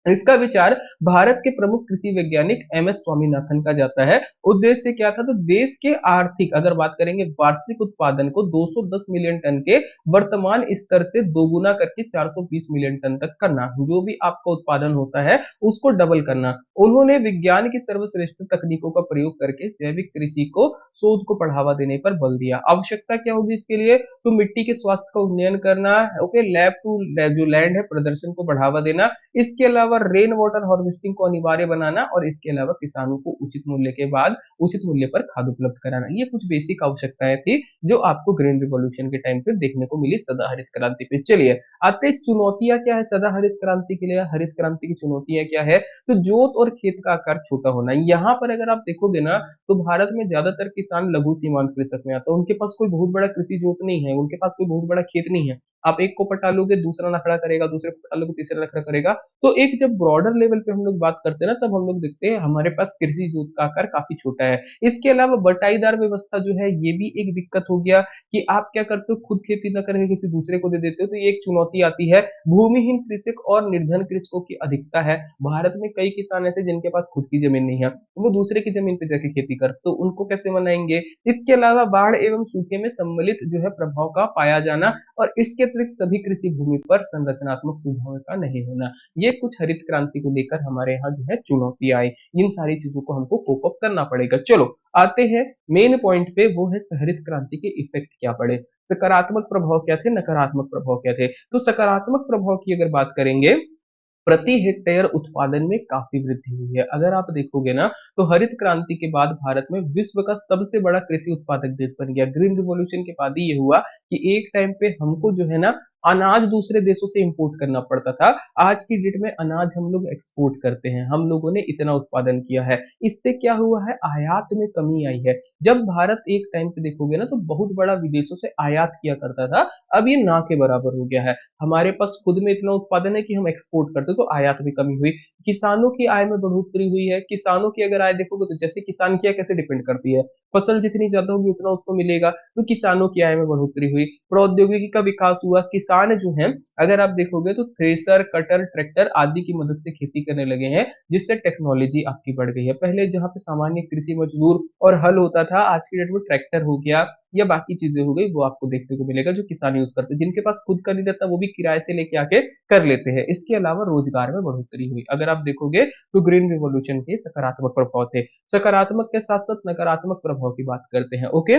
इसका विचार भारत के प्रमुख कृषि वैज्ञानिक एमएस स्वामीनाथन का जाता है। उद्देश्य क्या था? तो देश के आर्थिक, अगर बात करेंगे वार्षिक उत्पादन को 210 मिलियन टन के वर्तमान स्तर से दोगुना करके 420 मिलियन टन तक करना। जो भी आपका उत्पादन होता है उसको डबल करना। उन्होंने विज्ञान की सर्वश्रेष्ठ तकनीकों का प्रयोग करके जैविक कृषि को, शोध को बढ़ावा देने पर बल दिया। आवश्यकता क्या होगी इसके लिए? तो मिट्टी के स्वास्थ्य का उन्नयन करना। ओके, लैब टू जो लैंड है प्रदर्शन को बढ़ावा देना। इसके अलावा अलावा रेन वाटर हार्वेस्टिंग को अनिवार्य बनाना और इसके अलावा किसानों को उचित मूल्य के बाद उचित मूल्य पर खाद उपलब्ध कराना, ये कुछ बेसिक आवश्यकताएं थी जो आपको ग्रीन रिवॉल्यूशन के टाइम पे देखने को मिली सदा हरित क्रांति पे। चलिए आते चुनौतियां क्या है सदा हरित क्रांति के लिए, हरित क्रांति की चुनौतियां क्या है। तो जोत और खेत का आकार छोटा होना, यहाँ पर अगर आप देखोगे ना तो भारत में ज्यादातर किसान लघु सीमांत कृषक में आता है, उनके पास कोई बहुत बड़ा कृषि जोत नहीं है, उनके पास कोई बहुत बड़ा खेत नहीं है। आप एक को पटा लोगे दूसरा नखड़ा करेगा, दूसरे को पटा लोगे तीसरा नखड़ा करेगा। तो एक जब ब्रॉडर लेवल पे हम लोग बात करते हैं ना तब हम लोग देखते हैं हमारे पास कृषि जोत का आकार काफी छोटा है। इसके अलावा बटाईदार व्यवस्था जो है ये भी एक दिक्कत हो गया कि आप क्या करते हो खुद खेती न करके किसी दूसरे को दे देते हो, तो ये एक चुनौती आती है। भूमिहीन कृषक और निर्धन कृषकों की अधिकता है भारत में, कई किसान ऐसे जिनके पास खुद की जमीन नहीं है, वो दूसरे की जमीन पे जाके खेती करते, तो उनको कैसे मनाएंगे। इसके अलावा बाढ़ एवं सूखे में सम्मिलित जो है प्रभाव का पाया जाना और इसके अतिरिक्त सभी कृषि भूमि पर संरचनात्मक सुधारों का नहीं होना, ये कुछ हरित क्रांति को लेकर हमारे यहाँ जो है चुनौती आई। इन सारी चीजों को हमको कोप अप करना पड़ेगा। चलो आते हैं मेन पॉइंट पे, वो है हरित क्रांति के इफेक्ट क्या पड़े, सकारात्मक प्रभाव क्या थे, नकारात्मक प्रभाव क्या थे। तो सकारात्मक प्रभाव की अगर बात करेंगे, प्रति हेक्टेयर उत्पादन में काफी वृद्धि हुई है। अगर आप देखोगे ना तो हरित क्रांति के बाद भारत में विश्व का सबसे बड़ा कृषि उत्पादक देश बन गया। ग्रीन रिवॉल्यूशन के बाद ही ये हुआ कि एक टाइम पे हमको जो है ना अनाज दूसरे देशों से इंपोर्ट करना पड़ता था, आज की डेट में अनाज हम लोग एक्सपोर्ट करते हैं, हम लोगों ने इतना उत्पादन किया है। इससे क्या हुआ है, आयात में कमी आई है। जब भारत एक टाइम पे देखोगे ना तो बहुत बड़ा विदेशों से आयात किया करता था, अब ये ना के बराबर हो गया है। हमारे पास खुद में इतना उत्पादन है कि हम एक्सपोर्ट करते, तो आयात में कमी हुई। किसानों की आय में बढ़ोतरी हुई है। किसानों की अगर आय देखोगे तो जैसे किसान की आय कैसे डिपेंड करती है, फसल जितनी ज्यादा होगी उतना उसको मिलेगा, तो किसानों की आय में बढ़ोतरी हुई। प्रौद्योगिकी का विकास हुआ, किसान जो है अगर आप देखोगे तो थ्रेसर कटर ट्रैक्टर आदि की मदद से खेती करने लगे हैं, जिससे टेक्नोलॉजी आपकी बढ़ गई है। पहले जहाँ पे सामान्य कृषि मजदूर और हल होता था, आज की डेट में ट्रैक्टर हो गया या बाकी चीजें हो गई, वो आपको देखने को मिलेगा जो किसान यूज करते हैं। जिनके पास खुद का नहीं रहता वो भी किराए से लेके आके कर लेते हैं। इसके अलावा रोजगार में बढ़ोतरी हुई। अगर आप देखोगे तो ग्रीन रिवॉल्यूशन के सकारात्मक प्रभाव थे। सकारात्मक के साथ साथ नकारात्मक प्रभाव की बात करते हैं। ओके,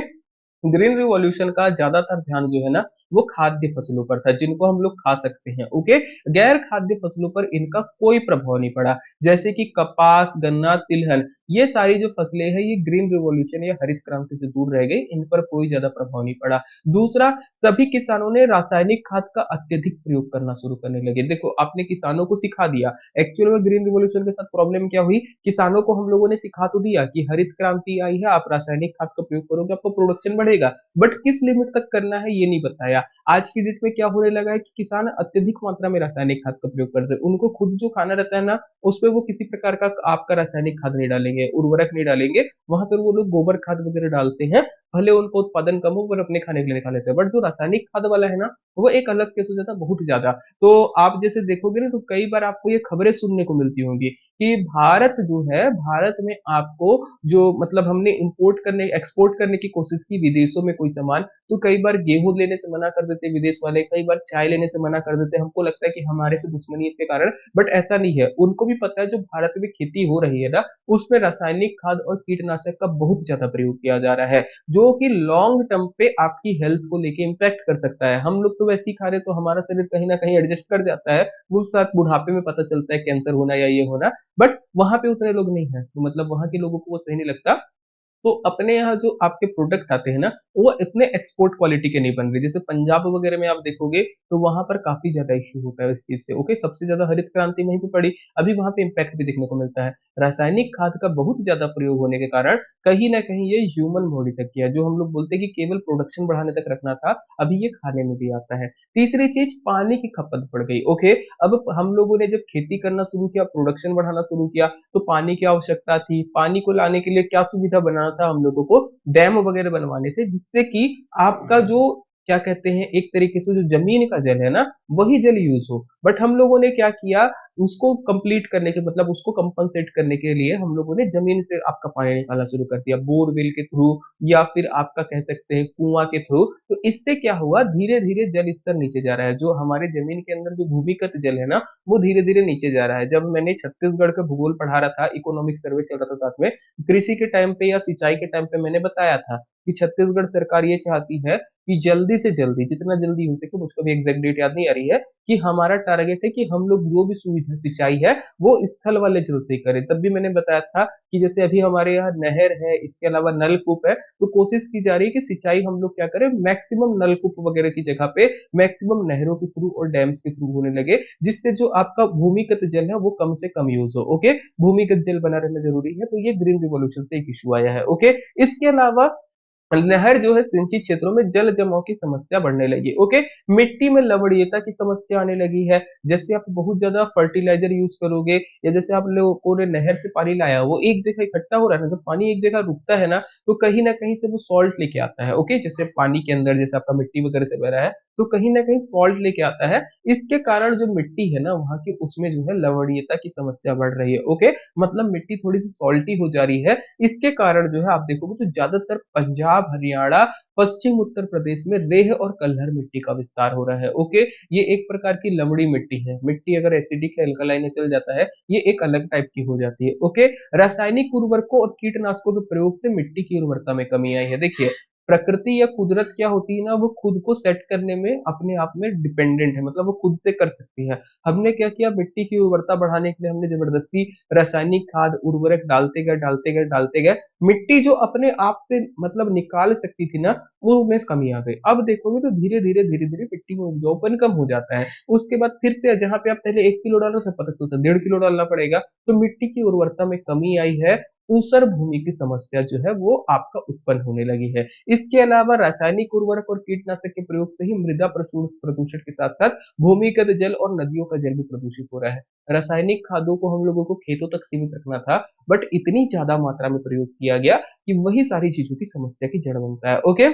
ग्रीन रिवॉल्यूशन का ज्यादातर ध्यान जो है ना वो खाद्य फसलों पर था, जिनको हम लोग खा सकते हैं। ओके, गैर खाद्य फसलों पर इनका कोई प्रभाव नहीं पड़ा, जैसे कि कपास गन्ना तिलहन, ये सारी जो फसलें हैं ये ग्रीन रिवॉल्यूशन या हरित क्रांति से दूर रह गई, इन पर कोई ज्यादा प्रभाव नहीं पड़ा। दूसरा, सभी किसानों ने रासायनिक खाद का अत्यधिक प्रयोग करना शुरू करने लगे। देखो आपने किसानों को सिखा दिया, एक्चुअल में ग्रीन रिवॉल्यूशन के साथ प्रॉब्लम क्या हुई, किसानों को हम लोगों ने सिखा तो दिया कि हरित क्रांति आई है, आप रासायनिक खाद का प्रयोग करोगे आपको प्रोडक्शन बढ़ेगा, बट किस लिमिट तक करना है ये नहीं बताया। आज की डेट में क्या होने लगा है कि किसान अत्यधिक मात्रा में रासायनिक खाद का प्रयोग करते हैं, उनको खुद जो खाना रहता है ना उस पर वो किसी प्रकार का आपका रासायनिक खाद नहीं डालेंगे, उर्वरक नहीं डालेंगे, वहां पर वो लोग गोबर खाद वगैरह डालते हैं। भले उनको उत्पादन कम हो पर अपने खाने के लिए निकाल लेते हैं, बट जो रासायनिक खाद वाला है ना वो एक अलग केस हो जाता है, बहुत ज्यादा। तो आप जैसे देखोगे ना तो कई बार आपको ये खबरें सुनने को मिलती होंगी कि भारत जो है, भारत में आपको जो मतलब हमने इंपोर्ट करने एक्सपोर्ट करने की कोशिश की विदेशों में कोई सामान, तो कई बार गेहूं लेने से मना कर देते विदेश वाले, कई बार चाय लेने से मना कर देते। हमको लगता है कि हमारे से दुश्मनी के कारण, बट ऐसा नहीं है, उनको भी पता है जो भारत में खेती हो रही है ना उसमें रासायनिक खाद और कीटनाशक का बहुत ज्यादा प्रयोग किया जा रहा है, जो कि लॉन्ग टर्म पे आपकी हेल्थ को लेके इम्पैक्ट कर सकता है। हम लोग तो वैसे ही खा रहे तो हमारा शरीर कहीं ना कहीं एडजस्ट कर जाता है, वो साथ बुढ़ापे में पता चलता है कैंसर होना या ये होना, बट वहां पे उतने लोग नहीं है, तो मतलब वहां के लोगों को वो सही नहीं लगता। तो अपने यहाँ जो आपके प्रोडक्ट आते हैं ना वो इतने एक्सपोर्ट क्वालिटी के नहीं बन रहे, जैसे पंजाब वगैरह में आप देखोगे तो वहां पर काफी ज्यादा इश्यू होता है इस चीज से। ओके, सबसे ज्यादा हरित क्रांति वहीं पे पड़ी, अभी वहां पे इम्पैक्ट भी देखने को मिलता है। रासायनिक खाद का बहुत ज्यादा प्रयोग होने के कारण कहीं ना कहीं ये ह्यूमन बॉडी तक किया, जो हम लोग बोलते हैं कि केवल प्रोडक्शन बढ़ाने तक रखना था, अभी ये खाने में भी आता है। तीसरी चीज, पानी की खपत बढ़ गई। ओके, अब हम लोगों ने जब खेती करना शुरू किया, प्रोडक्शन बढ़ाना शुरू किया, तो पानी की आवश्यकता थी। पानी को लाने के लिए क्या सुविधा बनाना था, हम लोगों को डैम वगैरह बनवाने थे, जिससे कि आपका जो क्या कहते हैं एक तरीके से जो जमीन का जल है ना वही जल यूज हो। बट हम लोगों ने क्या किया, उसको कंप्लीट करने के मतलब उसको कंपनसेट करने के लिए हम लोगों ने जमीन से आपका पानी निकालना शुरू कर दिया, बोरवेल के थ्रू या फिर आपका कह सकते हैं कुआं के थ्रू। तो इससे क्या हुआ, धीरे धीरे जल स्तर नीचे जा रहा है, जो हमारे जमीन के अंदर जो भूमिगत जल है ना वो धीरे धीरे नीचे जा रहा है। जब मैंने छत्तीसगढ़ का भूगोल पढ़ा रहा था, इकोनॉमिक सर्वे चल रहा था साथ में, कृषि के टाइम पे या सिंचाई के टाइम पे मैंने बताया था कि छत्तीसगढ़ सरकार ये चाहती है कि जल्दी से जल्दी, जितना जल्दी हो सके, मुझको भी एग्जैक्ट डेट याद नहीं आ रही है, कि हमारा टारगेट है कि हम लोग जो भी सुविधा सिंचाई है वो स्थल वाले जल से करें। तब भी मैंने बताया था कि जैसे अभी हमारे यहाँ नहर है, इसके अलावा नलकूप है, तो कोशिश की जा रही है कि सिंचाई हम लोग क्या करें, मैक्सिमम नलकूप वगैरह की जगह पे मैक्सिमम नहरों के थ्रू और डैम्स के थ्रू होने लगे, जिससे जो आपका भूमिगत जल है वो कम से कम यूज हो। ओके, भूमिगत जल बना रहना जरूरी है, तो ये ग्रीन रिवॉल्यूशन से एक इशू आया है। ओके, इसके अलावा नहर जो है सिंचित क्षेत्रों में जल जमाव की समस्या बढ़ने लगी। ओके, मिट्टी में लवणीयता की समस्या आने लगी है। जैसे आप बहुत ज्यादा फर्टिलाइजर यूज करोगे, या जैसे आप लोगों ने नहर से पानी लाया, वो एक जगह इकट्ठा हो रहा है ना, जब पानी एक जगह रुकता है ना कहीं से वो सॉल्ट लेके आता है। ओके, जैसे पानी के अंदर जैसे आपका मिट्टी वगैरह से बह रहा है, तो कहीं ना कहीं सॉल्ट लेके आता है। इसके कारण जो मिट्टी है ना वहां की, उसमें जो है लवणीयता की समस्या बढ़ रही है। ओके, मतलब मिट्टी थोड़ी सी सॉल्टी हो जा रही है। इसके कारण जो है आप देखोगे तो ज्यादातर पंजाब, हरियाणा, पश्चिम उत्तर प्रदेश में रेह और कल्हर मिट्टी का विस्तार हो रहा है। ओके, ये एक प्रकार की लवड़ी मिट्टी है। मिट्टी अगर एसिडिक है, अल्कलाइन में चल जाता है, ये एक अलग टाइप की हो जाती है। ओके, रासायनिक उर्वरकों और कीटनाशकों के प्रयोग से मिट्टी की उर्वरता में कमी आई है। देखिए, प्रकृति या कुदरत क्या होती है ना, वो खुद को सेट करने में अपने आप में डिपेंडेंट है, मतलब वो खुद से कर सकती है। हमने क्या किया, मिट्टी की उर्वरता बढ़ाने के लिए हमने जबरदस्ती रासायनिक खाद उर्वरक डालते गए, मिट्टी जो अपने आप से मतलब निकाल सकती थी ना, वो में कमी आ गई। अब देखोगे तो धीरे धीरे मिट्टी में उपजाऊपन कम हो जाता है। उसके बाद फिर से जहां पे आप पहले 1 किलो डालो तो पता चलता है 1.5 किलो डालना पड़ेगा। तो मिट्टी की उर्वरता में कमी आई है। ऊसर भूमि की समस्या जो है वो आपका उत्पन्न होने लगी है। इसके अलावा रासायनिक उर्वरक और कीटनाशक के प्रयोग से ही मृदा प्रदूषण के साथ साथ भूमिगत जल और नदियों का जल भी प्रदूषित हो रहा है। रासायनिक खादों को हम लोगों को खेतों तक सीमित रखना था, बट इतनी ज्यादा मात्रा में प्रयोग किया गया कि वही सारी चीजों की समस्या की जड़ बनता है। ओके,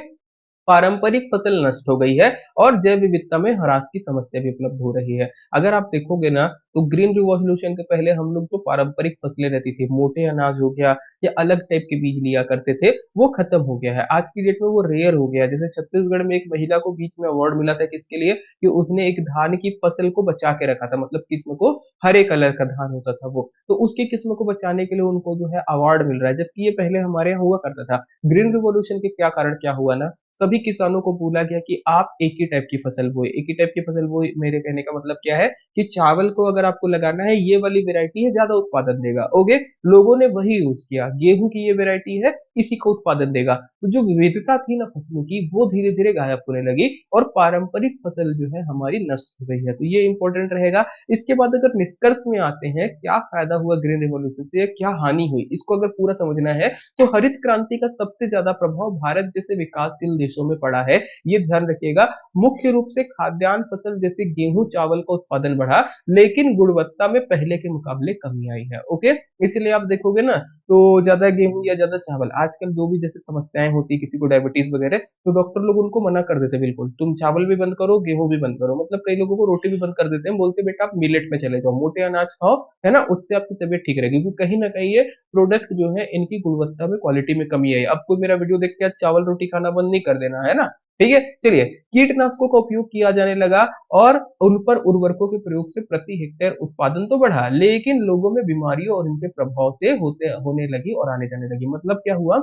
पारंपरिक फसल नष्ट हो गई है और जैव विविधता में ह्रास की समस्या भी उपलब्ध हो रही है। अगर आप देखोगे ना, तो ग्रीन रिवॉल्यूशन के पहले हम लोग जो पारंपरिक फसलें रहती थी, मोटे अनाज हो गया या अलग टाइप के बीज लिया करते थे, वो खत्म हो गया है। आज की डेट में वो रेयर हो गया है। जैसे छत्तीसगढ़ में एक महिला को बीच में अवार्ड मिला था, किसके लिए, कि उसने एक धान की फसल को बचा के रखा था, मतलब किस्म को, हरे कलर का धान होता था वो, तो उसकी किस्म को बचाने के लिए उनको जो है अवार्ड मिल रहा है, जबकि ये पहले हमारे यहाँ हुआ करता था। ग्रीन रिवॉल्यूशन के क्या कारण क्या हुआ ना, सभी किसानों को बोला गया कि आप एक ही टाइप की फसल बोए, एक ही टाइप की फसल बोए। मेरे कहने का मतलब क्या है कि चावल को अगर आपको लगाना है, ये वाली वेरायटी है, ज्यादा उत्पादन देगा। ओके, लोगों ने वही यूज किया। गेहूं की ये वेरायटी है, इसी को उत्पादन देगा। तो जो विविधता थी ना फसलों की, वो धीरे धीरे गायब होने लगी और पारंपरिक फसल जो है हमारी नष्ट हो गई है। तो ये इंपॉर्टेंट रहेगा। इसके बाद अगर निष्कर्ष में आते हैं, क्या फायदा हुआ ग्रीन रिवॉल्यूशन से, क्या हानि हुई, इसको अगर पूरा समझना है, तो हरित क्रांति का सबसे ज्यादा प्रभाव भारत जैसे विकासशील देशों में पड़ा है। ये ध्यान रखिएगा। मुख्य रूप से खाद्यान्न फसल जैसे गेहूं चावल का उत्पादन बढ़ा, लेकिन गुणवत्ता में पहले के मुकाबले कमी आई है। ओके, इसलिए आप देखोगे ना, तो ज्यादा गेहूं या ज्यादा चावल, आजकल जो भी जैसे समस्याएं होती है, किसी को डायबिटीज वगैरह, तो डॉक्टर लोग उनको मना कर देते हैं, बिल्कुल तुम चावल भी बंद करो, गेहूं भी बंद करो। मतलब कई लोगों को रोटी भी बंद कर देते हैं, बोलते हैं बेटा आप मिलेट में चले जाओ, मोटे अनाज खाओ, है ना, उससे आपकी तबीयत ठीक रहेगी। क्योंकि कहीं ना कहीं ये प्रोडक्ट जो है इनकी गुणवत्ता में, क्वालिटी में कमी आई। अब कोई मेरा वीडियो देख के आज चावल रोटी खाना बंद नहीं कर देना, है ना। ठीक है, चलिए। कीटनाशकों का उपयोग किया जाने लगा और उन पर उर्वरकों के प्रयोग से प्रति हेक्टेयर उत्पादन तो बढ़ा, लेकिन लोगों में बीमारियों और इनके प्रभाव से होने लगी और आने जाने लगी। मतलब क्या हुआ,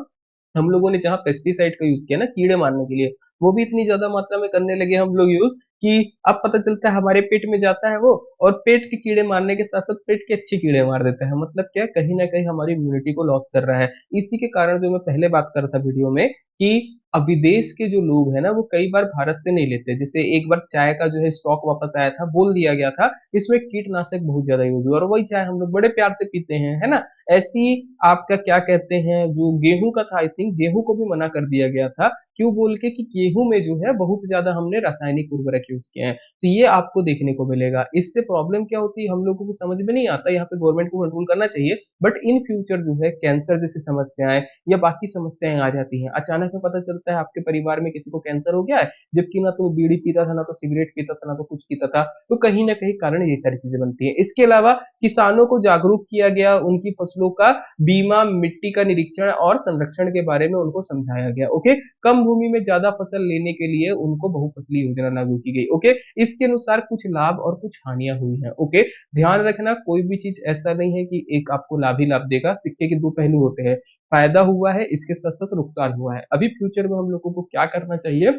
हम लोगों ने जहाँ पेस्टिसाइड का यूज किया ना कीड़े मारने के लिए, वो भी इतनी ज्यादा मात्रा में करने लगे हम लोग यूज, कि अब पता चलता है हमारे पेट में जाता है वो, और पेट के कीड़े मारने के साथ साथ पेट के अच्छे कीड़े मार देता है। मतलब क्या है, कहीं ना कहीं हमारी इम्यूनिटी को लॉस कर रहा है। इसी के कारण जो मैं पहले बात कर रहा था वीडियो में, कि अब विदेश के जो लोग हैं ना, वो कई बार भारत से नहीं लेते। जैसे एक बार चाय का जो है स्टॉक वापस आया था, बोल दिया गया था इसमें कीटनाशक बहुत ज्यादा यूज हुआ, और वही चाय हम लोग बड़े प्यार से पीते हैं, है ना। ऐसी आपका क्या कहते हैं, जो गेहूं का था, आई थिंक गेहूं को भी मना कर दिया गया था, क्यों बोल के, कि गेहूं में जो है बहुत ज्यादा हमने रासायनिक उर्वरक यूज किए हैं। तो ये आपको देखने को मिलेगा। इससे प्रॉब्लम क्या होती है हम लोगों को समझ में नहीं आता। यहाँ पे गवर्नमेंट को कंट्रोल करना चाहिए, बट इन फ्यूचर जो है कैंसर जैसी समस्याएं या बाकी समस्याएं आ जाती हैं। अचानक में पता चलता है आपके परिवार में किसी को कैंसर हो गया है, जबकि ना तो बीड़ी पीता था, ना तो सिगरेट पीता था, ना तो कुछ पीता था। तो कहीं ना कहीं कारण ये सारी चीजें बनती है। इसके अलावा किसानों को जागरूक किया गया, उनकी फसलों का बीमा, मिट्टी का निरीक्षण और संरक्षण के बारे में उनको समझाया गया। ओके, कम भूमि में ज्यादा फसल लेने के लिए उनको बहुफसली योजना लागू की गई। ओके, इसके अनुसार कुछ लाभ और कुछ हानियां हुई हैं। ओके, ध्यान रखना, कोई भी चीज ऐसा नहीं है कि एक आपको लाभ ही लाभ देगा, सिक्के के दो पहलू होते हैं। फायदा हुआ है, इसके साथ साथ नुकसान हुआ है। अभी फ्यूचर में हम लोगों को क्या करना चाहिए,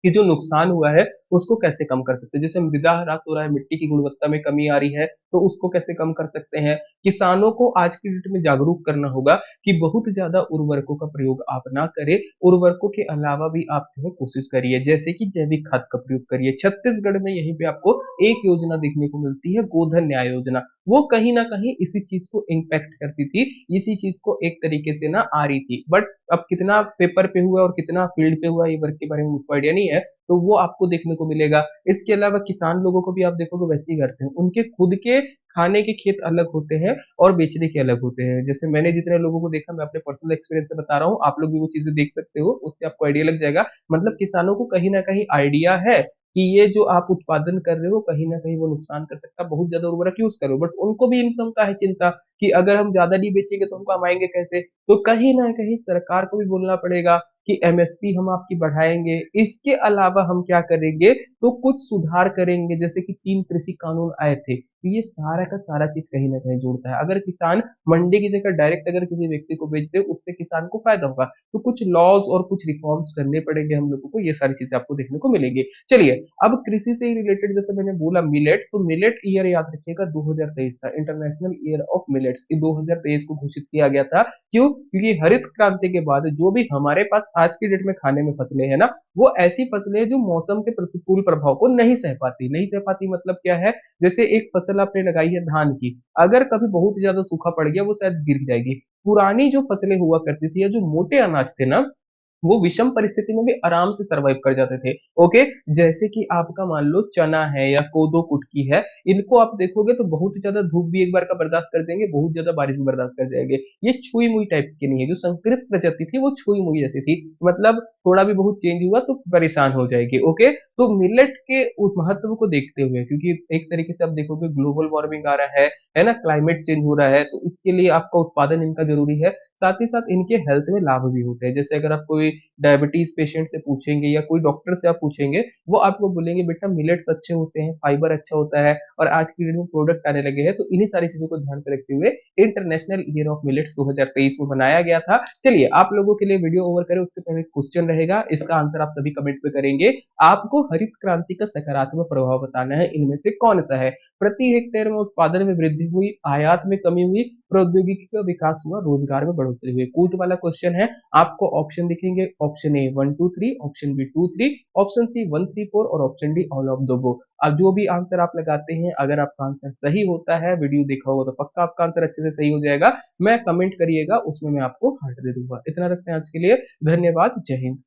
कि जो नुकसान हुआ है उसको कैसे कम कर सकते हैं। जैसे मृदा ह्रास हो रहा है, मिट्टी की गुणवत्ता में कमी आ रही है, तो उसको कैसे कम कर सकते हैं। किसानों को आज की डेट में जागरूक करना होगा कि बहुत ज्यादा उर्वरकों का प्रयोग आप ना करें। उर्वरकों के अलावा भी आप जो है कोशिश करिए, जैसे कि जैविक खाद का प्रयोग करिए। छत्तीसगढ़ में यहीं पे आपको एक योजना देखने को मिलती है, गोधन न्याय योजना। वो कहीं ना कहीं इसी चीज को इम्पैक्ट करती थी, इसी चीज को एक तरीके से ना आ रही थी। बट अब कितना पेपर पे हुआ और कितना फील्ड पे हुआ, ये वर्क के बारे में मुझको आइडिया नहीं है, तो वो आपको देखने को मिलेगा। इसके अलावा किसान लोगों को भी आप देखोगे वैसे ही करते हैं, उनके खुद के खाने के खेत अलग होते हैं और बेचने के अलग होते हैं। जैसे मैंने जितने लोगों को देखा, मैं अपने पर्सनल एक्सपीरियंस से बता रहा हूँ, आप लोग भी वो चीजें देख सकते हो, उससे आपको आइडिया लग जाएगा। मतलब किसानों को कहीं ना कहीं आइडिया है कि ये जो आप उत्पादन कर रहे हो कहीं ना कहीं वो नुकसान कर सकता है, बहुत ज्यादा उर्वरक यूज करो, बट उनको भी इनकम का है चिंता कि अगर हम ज्यादा नहीं बेचेंगे तो हम कमाएंगे कैसे। तो कहीं ना कहीं सरकार को भी बोलना पड़ेगा कि एमएसपी हम आपकी बढ़ाएंगे। इसके अलावा हम क्या करेंगे, तो कुछ सुधार करेंगे, जैसे कि 3 कृषि कानून आए थे, तो ये सारा का सारा चीज कहीं ना कहीं जुड़ता है। अगर किसान मंडी की जगह डायरेक्ट अगर किसी व्यक्ति को बेच दे, उससे किसान को फायदा होगा। तो कुछ लॉज और कुछ रिफॉर्म्स करने पड़ेंगे हम लोगों को, ये सारी चीजें आपको देखने को मिलेंगी। चलिए, अब कृषि से रिलेटेड जैसे मैंने बोला मिलेट, तो मिलेट ईयर याद रखिएगा 2023 था, इंटरनेशनल ईयर ऑफ मिलेट्स 2023 को घोषित किया गया था। क्यों? क्योंकि हरित क्रांति के बाद जो भी हमारे पास आज की डेट में खाने में फसलें है ना, वो ऐसी फसलें हैं जो मौसम के प्रतिकूल प्रभाव को नहीं सह पाती। नहीं सह पाती मतलब क्या है, जैसे एक फसल आपने लगाई है धान की, अगर कभी बहुत ज्यादा सूखा पड़ गया वो शायद गिर जाएगी। पुरानी जो फसलें हुआ करती थी या जो मोटे अनाज थे ना, वो विषम परिस्थिति में भी आराम से सरवाइव कर जाते थे। ओके, जैसे कि आपका मान लो चना है या कोदो कुटकी है, इनको आप देखोगे तो बहुत ही ज्यादा धूप भी एक बार का बर्दाश्त कर देंगे, बहुत ज्यादा बारिश भी बर्दाश्त कर जाएंगे। ये छुई मुई टाइप के नहीं है, जो संकरित प्रजाति थी वो छुई मुई जैसी थी, मतलब थोड़ा भी बहुत चेंज हुआ तो परेशान हो जाएगी। ओके, तो मिलेट के उस महत्व को देखते हुए, क्योंकि एक तरीके से आप देखोगे ग्लोबल वार्मिंग आ रहा है ना, क्लाइमेट चेंज हो रहा है, तो इसके लिए आपका उत्पादन इनका जरूरी है। साथ ही साथ इनके हेल्थ में लाभ भी होते हैं। जैसे अगर आप कोई डायबिटीज पेशेंट से पूछेंगे या कोई डॉक्टर से आप पूछेंगे, वो आपको बोलेंगे बेटा मिलेट्स अच्छे होते हैं, फाइबर अच्छा होता है, और आज की डेट में प्रोडक्ट आने लगे हैं। तो इन्हीं सारी चीजों को ध्यान में रखते हुए इंटरनेशनल ईयर ऑफ मिलेट्स 2023 में बनाया गया था। चलिए, आप लोगों के लिए वीडियो ओवर करें उससे पहले क्वेश्चन रहेगा, इसका आंसर आप सभी कमेंट में करेंगे। आपको हरित क्रांति का सकारात्मक प्रभाव बताना है, इनमें से कौन सा है। प्रति हेक्टेयर में उत्पादन में वृद्धि हुई, आयात में कमी हुई, प्रौद्योगिकी का विकास हुआ, रोजगार में बढ़ोतरी हुई। कूट वाला क्वेश्चन है, आपको ऑप्शन दिखेंगे, option A 1 2 3, option B 2 3, option C 1 3 4 और option D all of the गो। अब जो भी आंसर आप लगाते हैं, अगर आपका आंसर सही होता है, वीडियो देखा होगा तो पक्का आपका आंसर अच्छे से सही हो जाएगा। मैं कमेंट करिएगा, उसमें मैं आपको हार्ट दे दूंगा। इतना रखते हैं आज के लिए, धन्यवाद, जय हिंद।